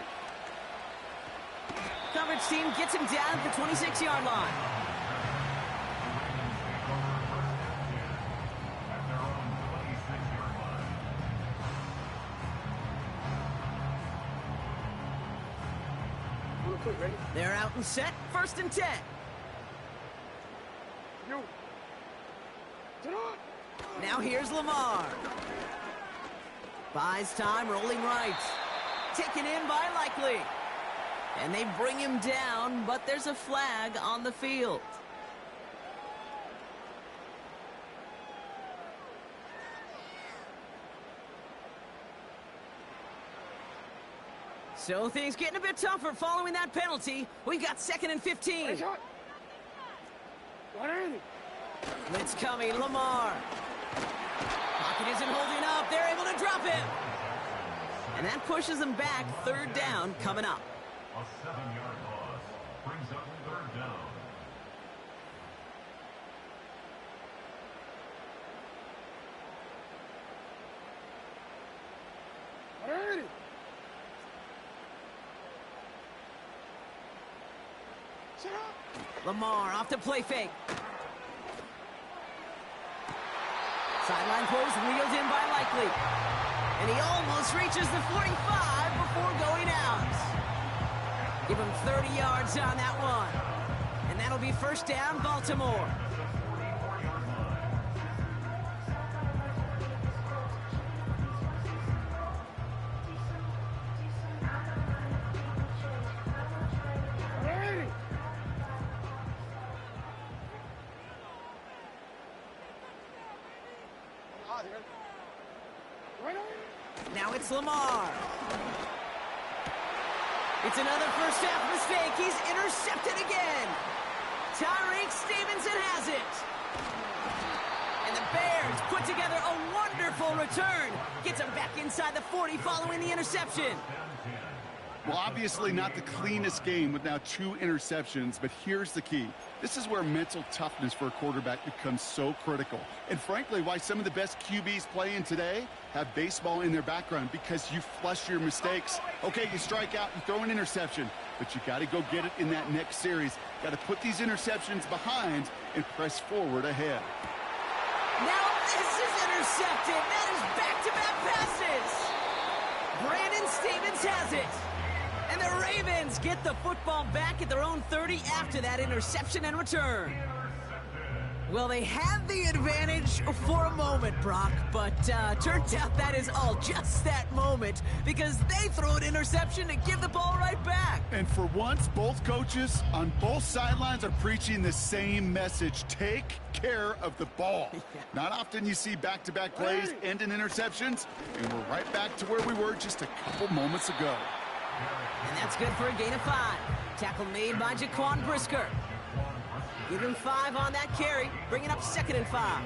F: Coverage team gets him down at the 26-yard line. They're out and set. 1st and 10. Now here's Lamar. Buys time, rolling right. Taken in by Likely. And they bring him down, but there's a flag on the field. So things getting a bit tougher following that penalty. We've got 2nd and 15. Blitz coming, Lamar. Pocket isn't holding up. They're able to drop him. And that pushes them back. Third down coming up.
H: A 7-yard loss brings up third down.
F: Lamar off the play fake. Sideline throws wheeled in by Likely. And he almost reaches the 45 before going out. Give him 30 yards on that one. And that'll be first down, Baltimore. Now it's Lamar. It's another first half mistake. He's intercepted again. Tyreek Stevenson has it. And the Bears put together a wonderful return. Gets him back inside the 40 following the interception.
G: Well, obviously not the cleanest game with now 2 interceptions, but here's the key. This is where mental toughness for a quarterback becomes so critical. And frankly, why some of the best QBs playing today have baseball in their background, because you flush your mistakes. Okay, you strike out and throw an interception, but you got to go get it in that next series. Got to put these interceptions behind and press forward ahead.
F: Now this is intercepted. That is back-to-back passes. Brandon Stevens has it. And the Ravens get the football back at their own 30 after that interception and return. Well, they had the advantage for a moment, Brock, but turns out that is all just that moment, because they throw an interception to give the ball right back.
G: And for once, both coaches on both sidelines are preaching the same message. Take care of the ball. Not often you see back-to-back plays end in interceptions, and we're right back to where we were just a couple moments ago.
F: And that's good for a gain of 5. Tackle made by Jaquan Brisker. Give him 5 on that carry, bringing up 2nd and 5.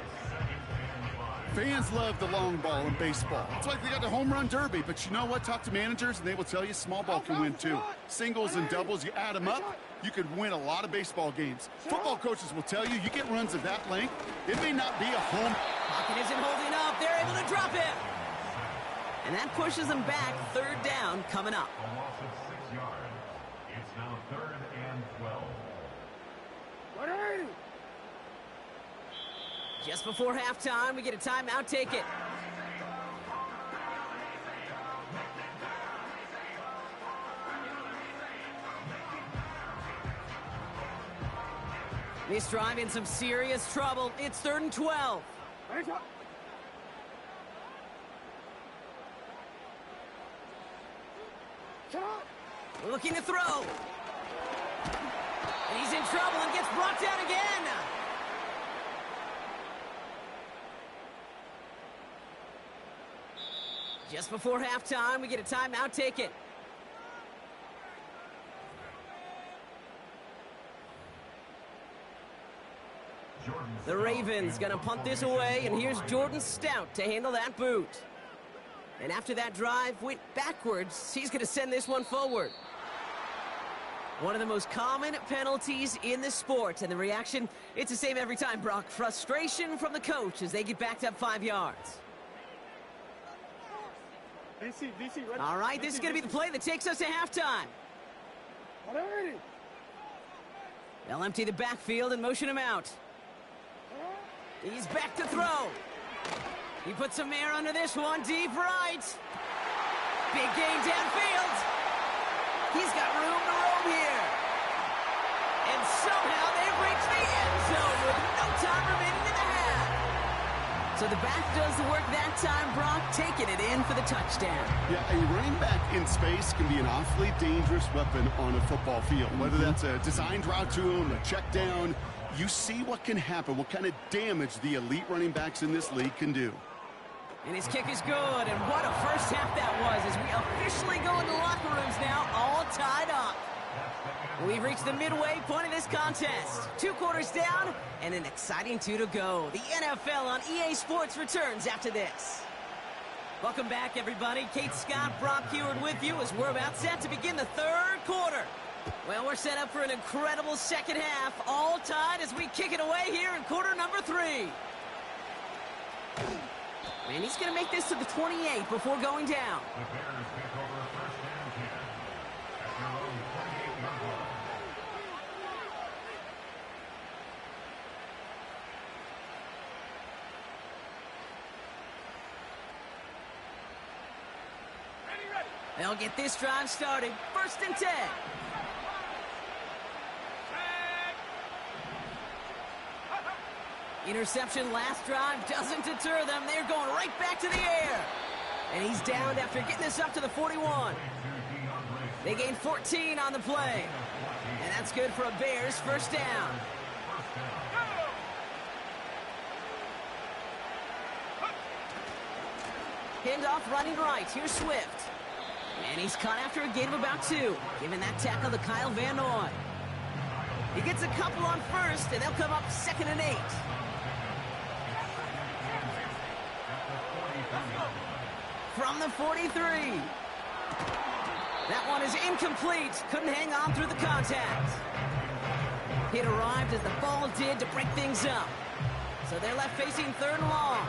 G: Fans love the long ball in baseball. It's like they got the home run derby, but you know what? Talk to managers, and they will tell you small ball can win too. Singles and doubles, you add them up, you could win a lot of baseball games. Football coaches will tell you get runs of that length, it may not be a home.
F: Pocket isn't holding up. They're able to drop him. And that pushes them back. Third down coming up.
H: A loss of 6 yards. It's now 3rd and 12.
F: Just before halftime, we get a timeout. Take it. This drive in some serious trouble. It's 3rd and 12. Looking to throw. And he's in trouble and gets brought down again. Just before halftime, we get a timeout. Take it. The Ravens gonna punt this away, and here's Jordan Stout to handle that boot. And after that drive went backwards, he's gonna send this one forward. One of the most common penalties in the sport, and the reaction, it's the same every time, Brock. Frustration from the coach as they get backed up 5 yards. All right, this is going to be the play that takes us to halftime. They'll empty the backfield and motion him out. He's back to throw. He puts some air under this one, deep right. Big gain downfield. He's got room to roam here. And somehow they've reached the end zone with no time remaining in the half. So the back does the work that time, Brock, taking it in for the touchdown. Yeah, a running back in space can be an awfully dangerous weapon on a football field. Whether that's a designed route to him, a check down, you see what can happen, what kind of damage the elite running backs in this league can do. And his kick is good, and what a first half that was as we officially go into locker rooms now, all tied up. We've reached the midway point of this contest. 2 quarters down and an exciting 2 to go. The NFL on EA Sports returns after this. Welcome back, everybody. Kate Scott, Brock Heward with you as we're about set to begin the 3rd quarter. Well, we're set up for an incredible second half, all tied as we kick it away here in quarter number 3. And he's going to make this to the 28 before going down.
H: The Bears take over first and 10 at their own 28-yard line.
F: They'll get this drive started. 1st and 10. Interception last drive doesn't deter them. They're going right back to the air. And he's downed after getting this up to the 41. They gain 14 on the play. And that's good for a Bears 1st down. Handoff running right. Here's Swift. And he's caught after a gain of about 2. Giving that tackle to Kyle Van Noy. He gets a couple on 1st, and they'll come up 2nd and 8. From the 43. That one is incomplete. Couldn't hang on through the contact. Hit arrived as the ball did to break things up. So they're left facing 3rd and long.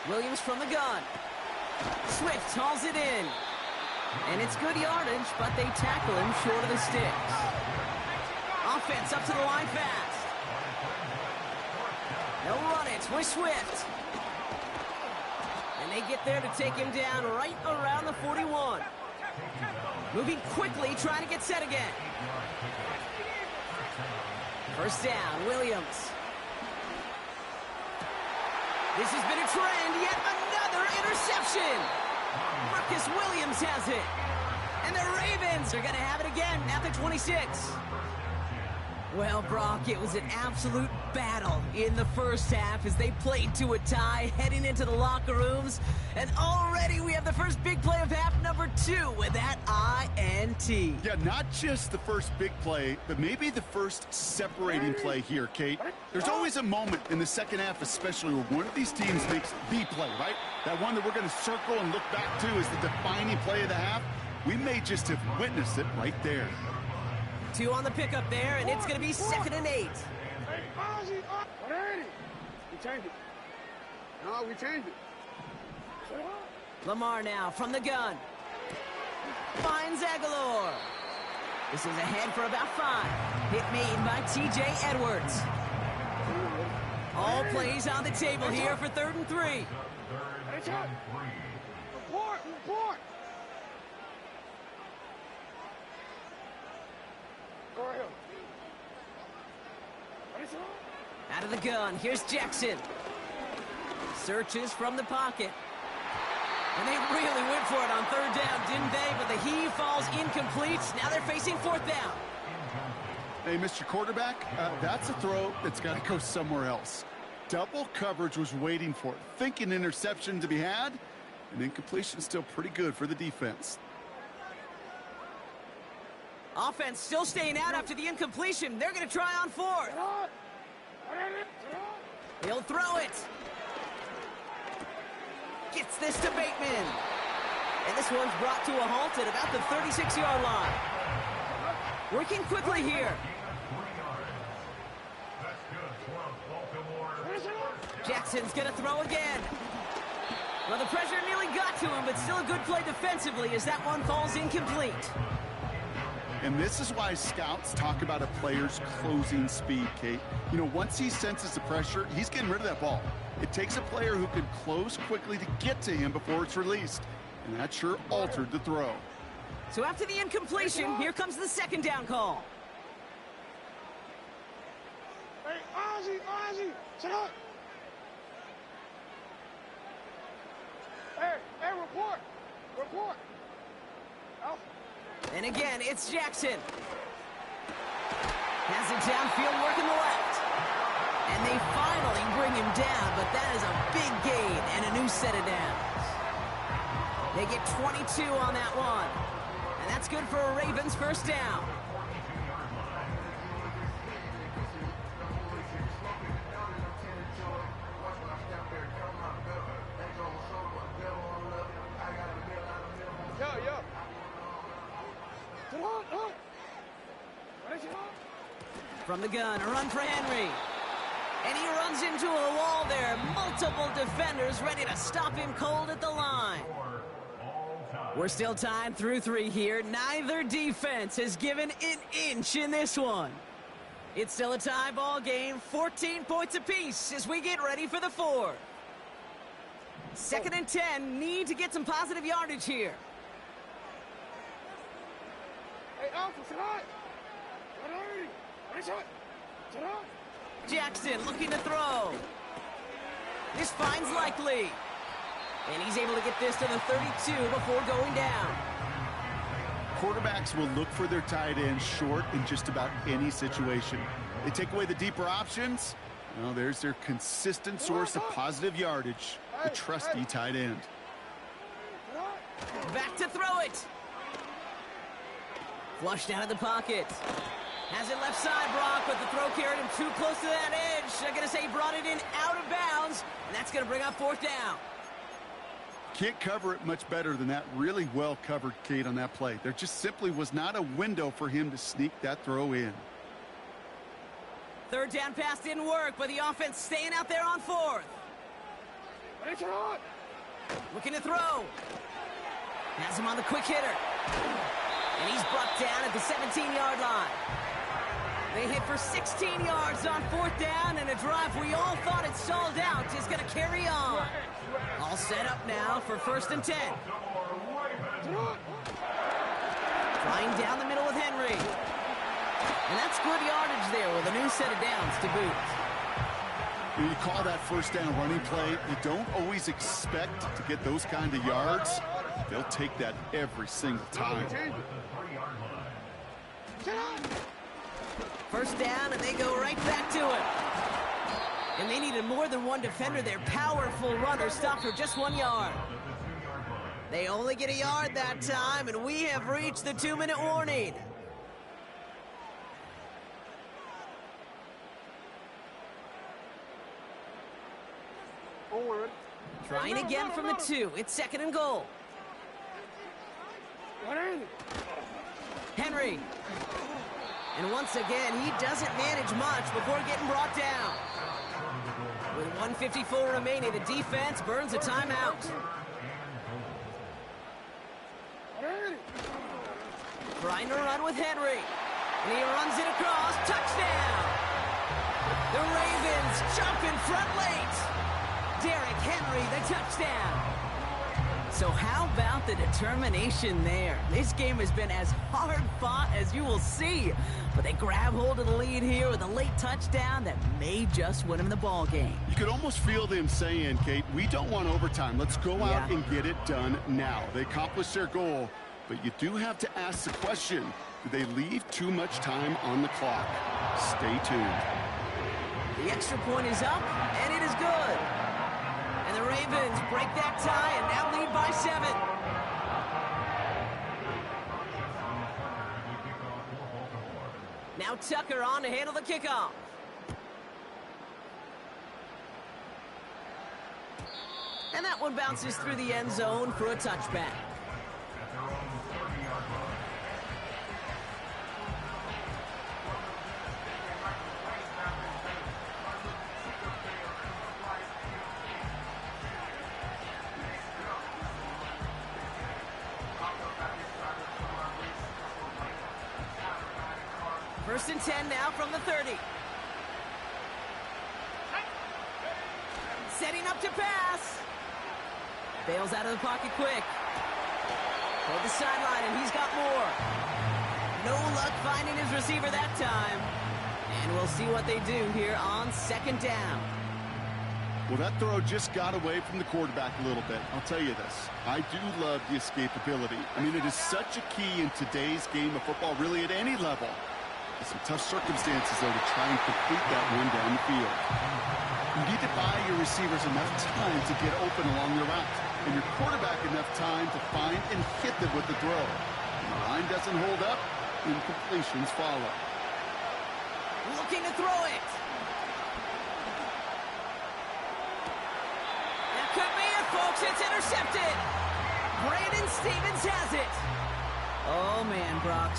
F: Williams from the gun. Swift hauls it in. And it's good yardage, but they tackle him short of the sticks. Offense up to the line fast. They'll run it with Swift. And they get there to take him down right around the 41. Moving quickly, trying to get set again. 1st down, Williams. This has been a trend, yet another interception. Marcus Williams has it. And the Ravens are going to have it again at the 26. Well, Brock, it was an absolute battle in the 1st half as they played to a tie heading into the locker rooms. And already we have the first big play of half number 2 with that INT.
G: Yeah, not just the first big play, but maybe the first separating play here, Kate. There's always a moment in the second half, especially where one of these teams makes the play, right? That one that we're going to circle and look back to as the defining play of the half. We may just have witnessed it right there.
F: 2 on the pickup there, and it's going to be 2nd and 8.
E: We changed it. No, we changed it.
F: Lamar now from the gun. Finds Aguilar. This is ahead for about 5. Hit made by T.J. Edwards. All plays on the table here for 3rd and 3.
E: Report!
F: Out of the gun, here's Jackson. Searches from the pocket. And they really went for it on 3rd down, didn't they? But the heave falls incomplete. Now they're facing 4th down.
G: Hey, Mr. Quarterback, that's a throw that's got to go somewhere else. Double coverage was waiting for it. Thinking interception to be had, and incompletion still pretty good for the defense.
F: Offense still staying out after the incompletion. They're going to try on 4th. He'll throw it. Gets this to Bateman. And this one's brought to a halt at about the 36-yard line. Working quickly here. Jackson's going to throw again. Well, the pressure nearly got to him, but still a good play defensively as that one falls incomplete.
G: And this is why scouts talk about a player's closing speed, Kate. You know, once he senses the pressure, he's getting rid of that ball. It takes a player who can close quickly to get to him before it's released. And that sure altered the throw.
F: So after the incompletion, here comes the 2nd down call.
E: Hey, Ozzy, sit up. Hey, report. Out.
F: And again, it's Jackson. Has it downfield working the left. And they finally bring him down, but that is a big gain and a new set of downs. They get 22 on that one. And that's good for a Ravens first down. From the gun, a run for Henry. And he runs into a wall there. Multiple defenders ready to stop him cold at the line. We're still tied through 3 here. Neither defense has given an inch in this one. It's still a tie ball game. 14 points apiece as we get ready for the 4th. 2nd and 10. Need to get some positive yardage here. Jackson looking to throw. This finds Likely. And he's able to get this to the 32 before going down.
G: Quarterbacks will look for their tight end short in just about any situation. They take away the deeper options. Well, there's their consistent source of positive yardage, the trusty tight end.
F: Back to throw it. Flushed out of the pocket. Has it left side, Brock, but the throw carried him too close to that edge. I'm going to say he brought it in out of bounds, and that's going to bring up 4th down.
G: Can't cover it much better than that. Really well covered, Kate, on that play. There just simply was not a window for him to sneak that throw in.
F: 3rd down pass didn't work, but the offense staying out there on 4th. Looking to throw. Has him on the quick hitter. And he's brought down at the 17-yard line. They hit for 16 yards on 4th down, and a drive we all thought had stalled out is going to carry on. All set up now for 1st and 10. Flying down the middle with Henry. And that's good yardage there with a new set of downs to boot.
G: When you call that 1st down running play, you don't always expect to get those kind of yards. They'll take that every single time.
F: 1st down, and they go right back to it. And they needed more than one defender. Their powerful runner stopped for just 1 yard. They only get a yard that time, and we have reached the 2-minute warning. Trying again from the 2. It's 2nd and goal. Henry. And once again, he doesn't manage much before getting brought down. With 1:54 remaining, the defense burns a timeout. Trying to run with Henry. And he runs it across. Touchdown! The Ravens jump in front late. Derrick Henry, the touchdown. So how about the determination there? This game has been as hard fought as you will see. But they grab hold of the lead here with a late touchdown that may just win them the ball game.
G: You could almost feel them saying, Kate, we don't want overtime. Let's go out and get it done now. They accomplished their goal, but you do have to ask the question, do they leave too much time on the clock? Stay tuned.
F: The extra point is up, and it is good. And the Ravens break that tie and now lead by 7. Now Tucker on to handle the kickoff. And that one bounces through the end zone for a touchback. First and 10 now from the 30. Setting up to pass. Bails out of the pocket quick. Toward the sideline, and he's got more. No luck finding his receiver that time. And we'll see what they do here on 2nd down.
G: Well, that throw just got away from the quarterback a little bit. I'll tell you this. I do love the escapability. I mean, it is such a key in today's game of football, really at any level. Some tough circumstances, though, to try and complete that one down the field. You need to buy your receivers enough time to get open along the route. and your quarterback enough time to find and hit them with the throw. When the line doesn't hold up, incompletions follow.
F: Looking to throw it. That could be it, folks. It's intercepted. Brandon Stevens has it. Oh, man, Brock,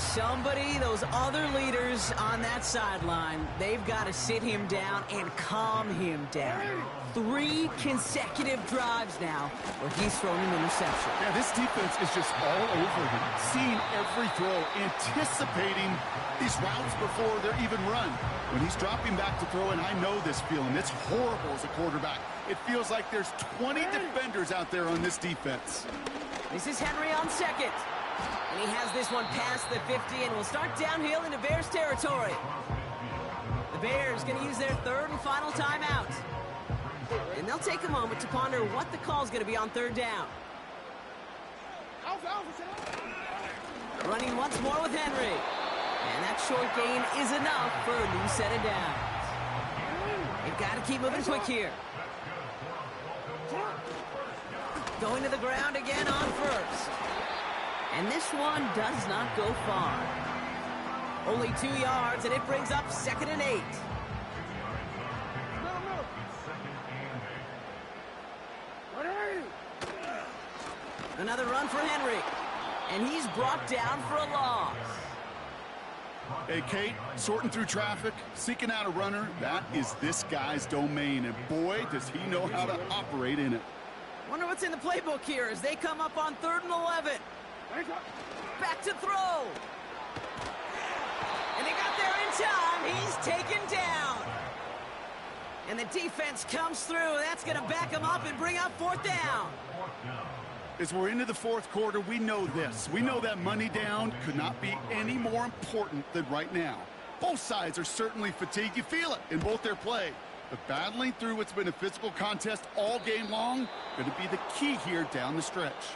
F: those other leaders on that sideline, they've got to sit him down and calm him down. 3 consecutive drives now where he's thrown an interception.
G: Yeah, this defense is just all over him, seeing every throw, anticipating these routes before they're even run. When he's dropping back to throw, and I know this feeling, it's horrible as a quarterback. It feels like there's 20 defenders out there on this defense.
F: This is Henry on second. And he has this one past the 50 and will start downhill into Bears territory. The Bears going to use their 3rd and final timeout. And they'll take a moment to ponder what the call is going to be on 3rd down. Running once more with Henry. And that short gain is enough for a new set of downs. They've got to keep moving quick here. Going to the ground again on 1st. And this one does not go far. Only 2 yards, and it brings up 2nd and 8. Another run for Henry. And he's brought down for a loss.
G: Hey, Kate, sorting through traffic, seeking out a runner, that is this guy's domain. And boy, does he know how to operate in it.
F: Wonder what's in the playbook here as they come up on 3rd and 11. Back to throw. And he got there in time. He's taken down. And the defense comes through. That's going to back him up and bring up 4th down.
G: As we're into the 4th quarter, we know this. We know that money down could not be any more important than right now. Both sides are certainly fatigued. You feel it in both their play. But battling through what's been a physical contest all game long, going to be the key here down the stretch.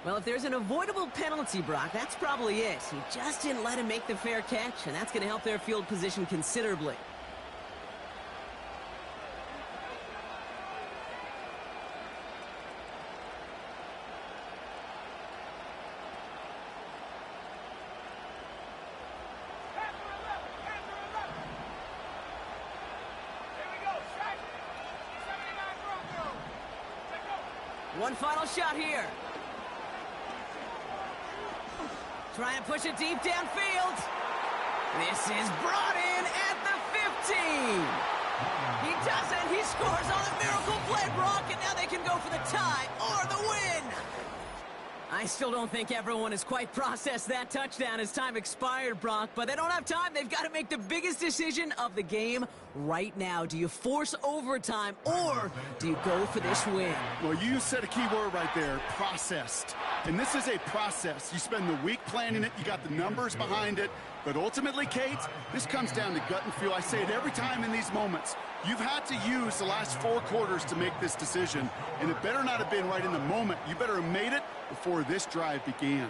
F: Well, if there's an avoidable penalty, Brock, that's probably it. He just didn't let him make the fair catch, and that's going to help their field position considerably. One final shot here. Trying to push it deep downfield. This is brought in at the 15. He doesn't. He scores on a miracle play, Brock, and now they can go for the tie or the win. I still don't think everyone has quite processed that touchdown as time expired, Brock, but they don't have time. They've got to make the biggest decision of the game right now. Do you force overtime or do you go for this win?
G: Well, you said a key word right there, processed. And this is a process. You spend the week planning it, you got the numbers behind it, but ultimately, Kate, this comes down to gut and feel. I say it every time in these moments. You've had to use the last 4 quarters to make this decision, and it better not have been right in the moment. You better have made it before this drive began.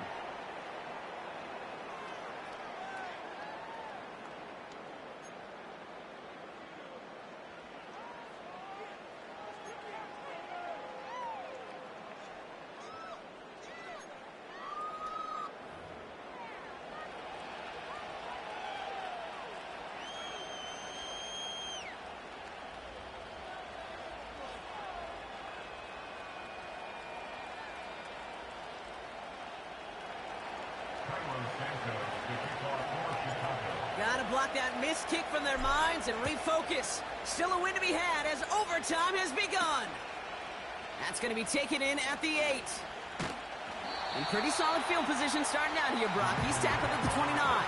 F: Gotta block that missed kick from their minds and refocus. Still a win to be had as overtime has begun. That's going to be taken in at the 8. And pretty solid field position starting out here, Brock. He's tackled at the 29.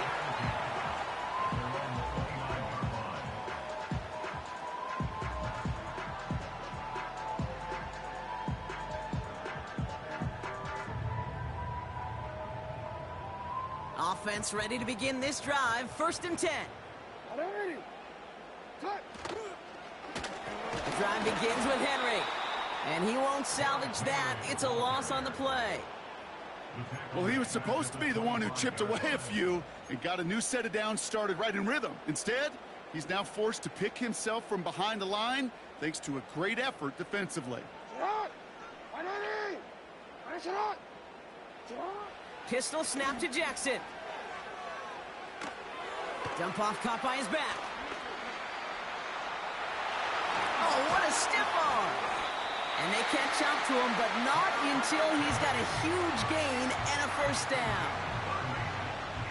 F: Offense ready to begin this drive. 1st and 10. The drive begins with Henry. And he won't salvage that. It's a loss on the play.
G: Well, he was supposed to be the one who chipped away a few and got a new set of downs started right in rhythm. Instead, he's now forced to pick himself from behind the line thanks to a great effort defensively.
F: Pistol snap to Jackson. Dump off caught by his back. Oh, what a stiff arm. And they catch up to him, but not until he's got a huge gain and a first down.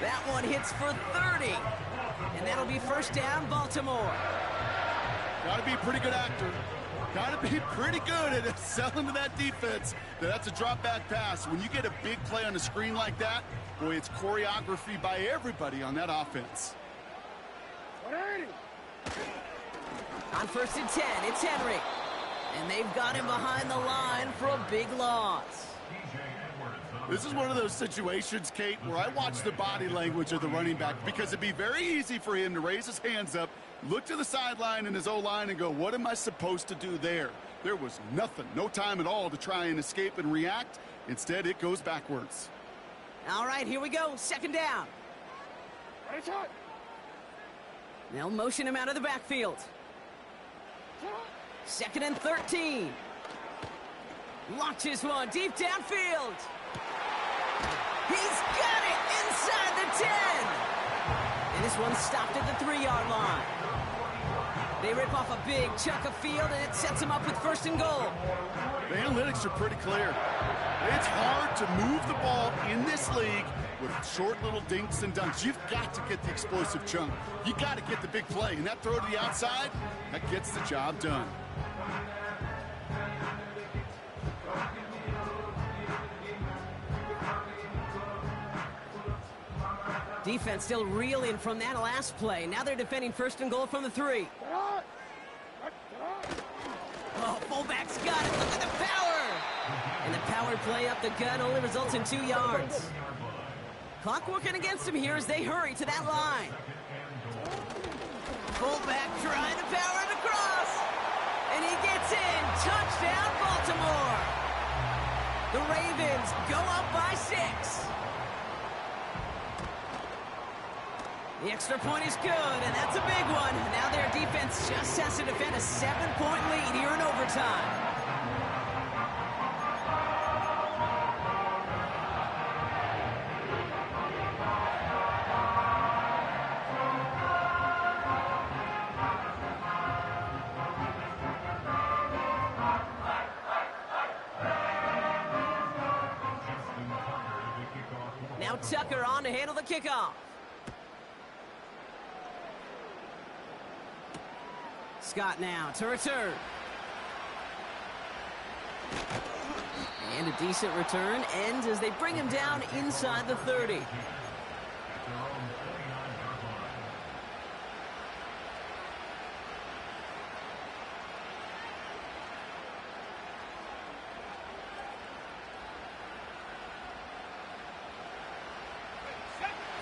F: That one hits for 30. And that'll be first down, Baltimore.
G: Got to be a pretty good actor. Got to be pretty good at selling to that defense. That's a drop-back pass. When you get a big play on the screen like that, boy, it's choreography by everybody on that offense.
F: On 1st and 10, it's Henry. And they've got him behind the line for a big loss.
G: This is one of those situations, Kate, where I watch the body language of the running back because it'd be very easy for him to raise his hands up, look to the sideline and his O-line and go, what am I supposed to do there? There was nothing, no time at all to try and escape and react. Instead, it goes backwards.
F: All right, here we go. Second down. They'll motion him out of the backfield. 2nd and 13. Launches one deep downfield. He's got it inside the 10. And this one stopped at the 3-yard line. They rip off a big chunk of field, and it sets him up with 1st and goal.
G: The analytics are pretty clear. It's hard to move the ball in this league with short little dinks and dunks. You've got to get the explosive chunk. You got to get the big play, and that throw to the outside, that gets the job done.
F: Defense still reeling from that last play. Now they're defending 1st and goal from the 3. Oh, fullback's got it. Look at the power. And the power play up the gut only results in 2 yards. Clock working against him here as they hurry to that line. Fullback trying to power it across. And he gets in. Touchdown, Baltimore. The Ravens go up by 6. The extra point is good, and that's a big one. Now their defense just has to defend a 7-point lead here in overtime. Now Tucker on to handle the kickoff. Scott now to return. And a decent return ends as they bring him down inside the 30.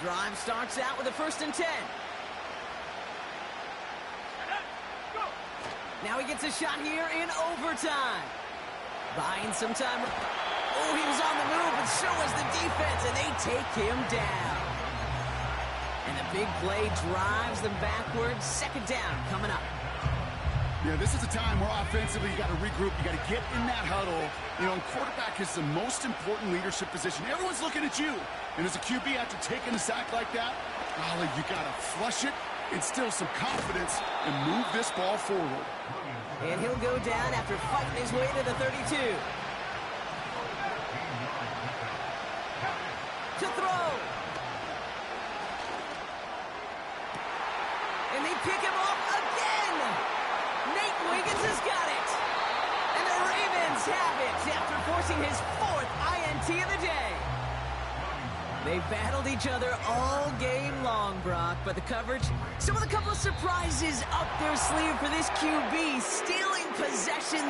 F: Drive starts out with a 1st and 10. Now he gets a shot here in overtime. Buying some time. Oh, he was on the move, but so was the defense, and they take him down. And the big play drives them backwards. 2nd down coming up.
G: Yeah, this is a time where offensively you got to regroup. You got to get in that huddle. You know, and quarterback is the most important leadership position. Everyone's looking at you. And as a QB, after taking a sack like that, golly, you got to flush it, instill some confidence, and move this ball forward.
F: And he'll go down after fighting his way to the 32. To throw. And they pick him off again. Nate Wiggins has got it. And the Ravens have it after forcing his 4th INT of the day. They battled each other all game long, Brock, but the coverage, some of the couple of surprises up their sleeve for this QB, stealing possession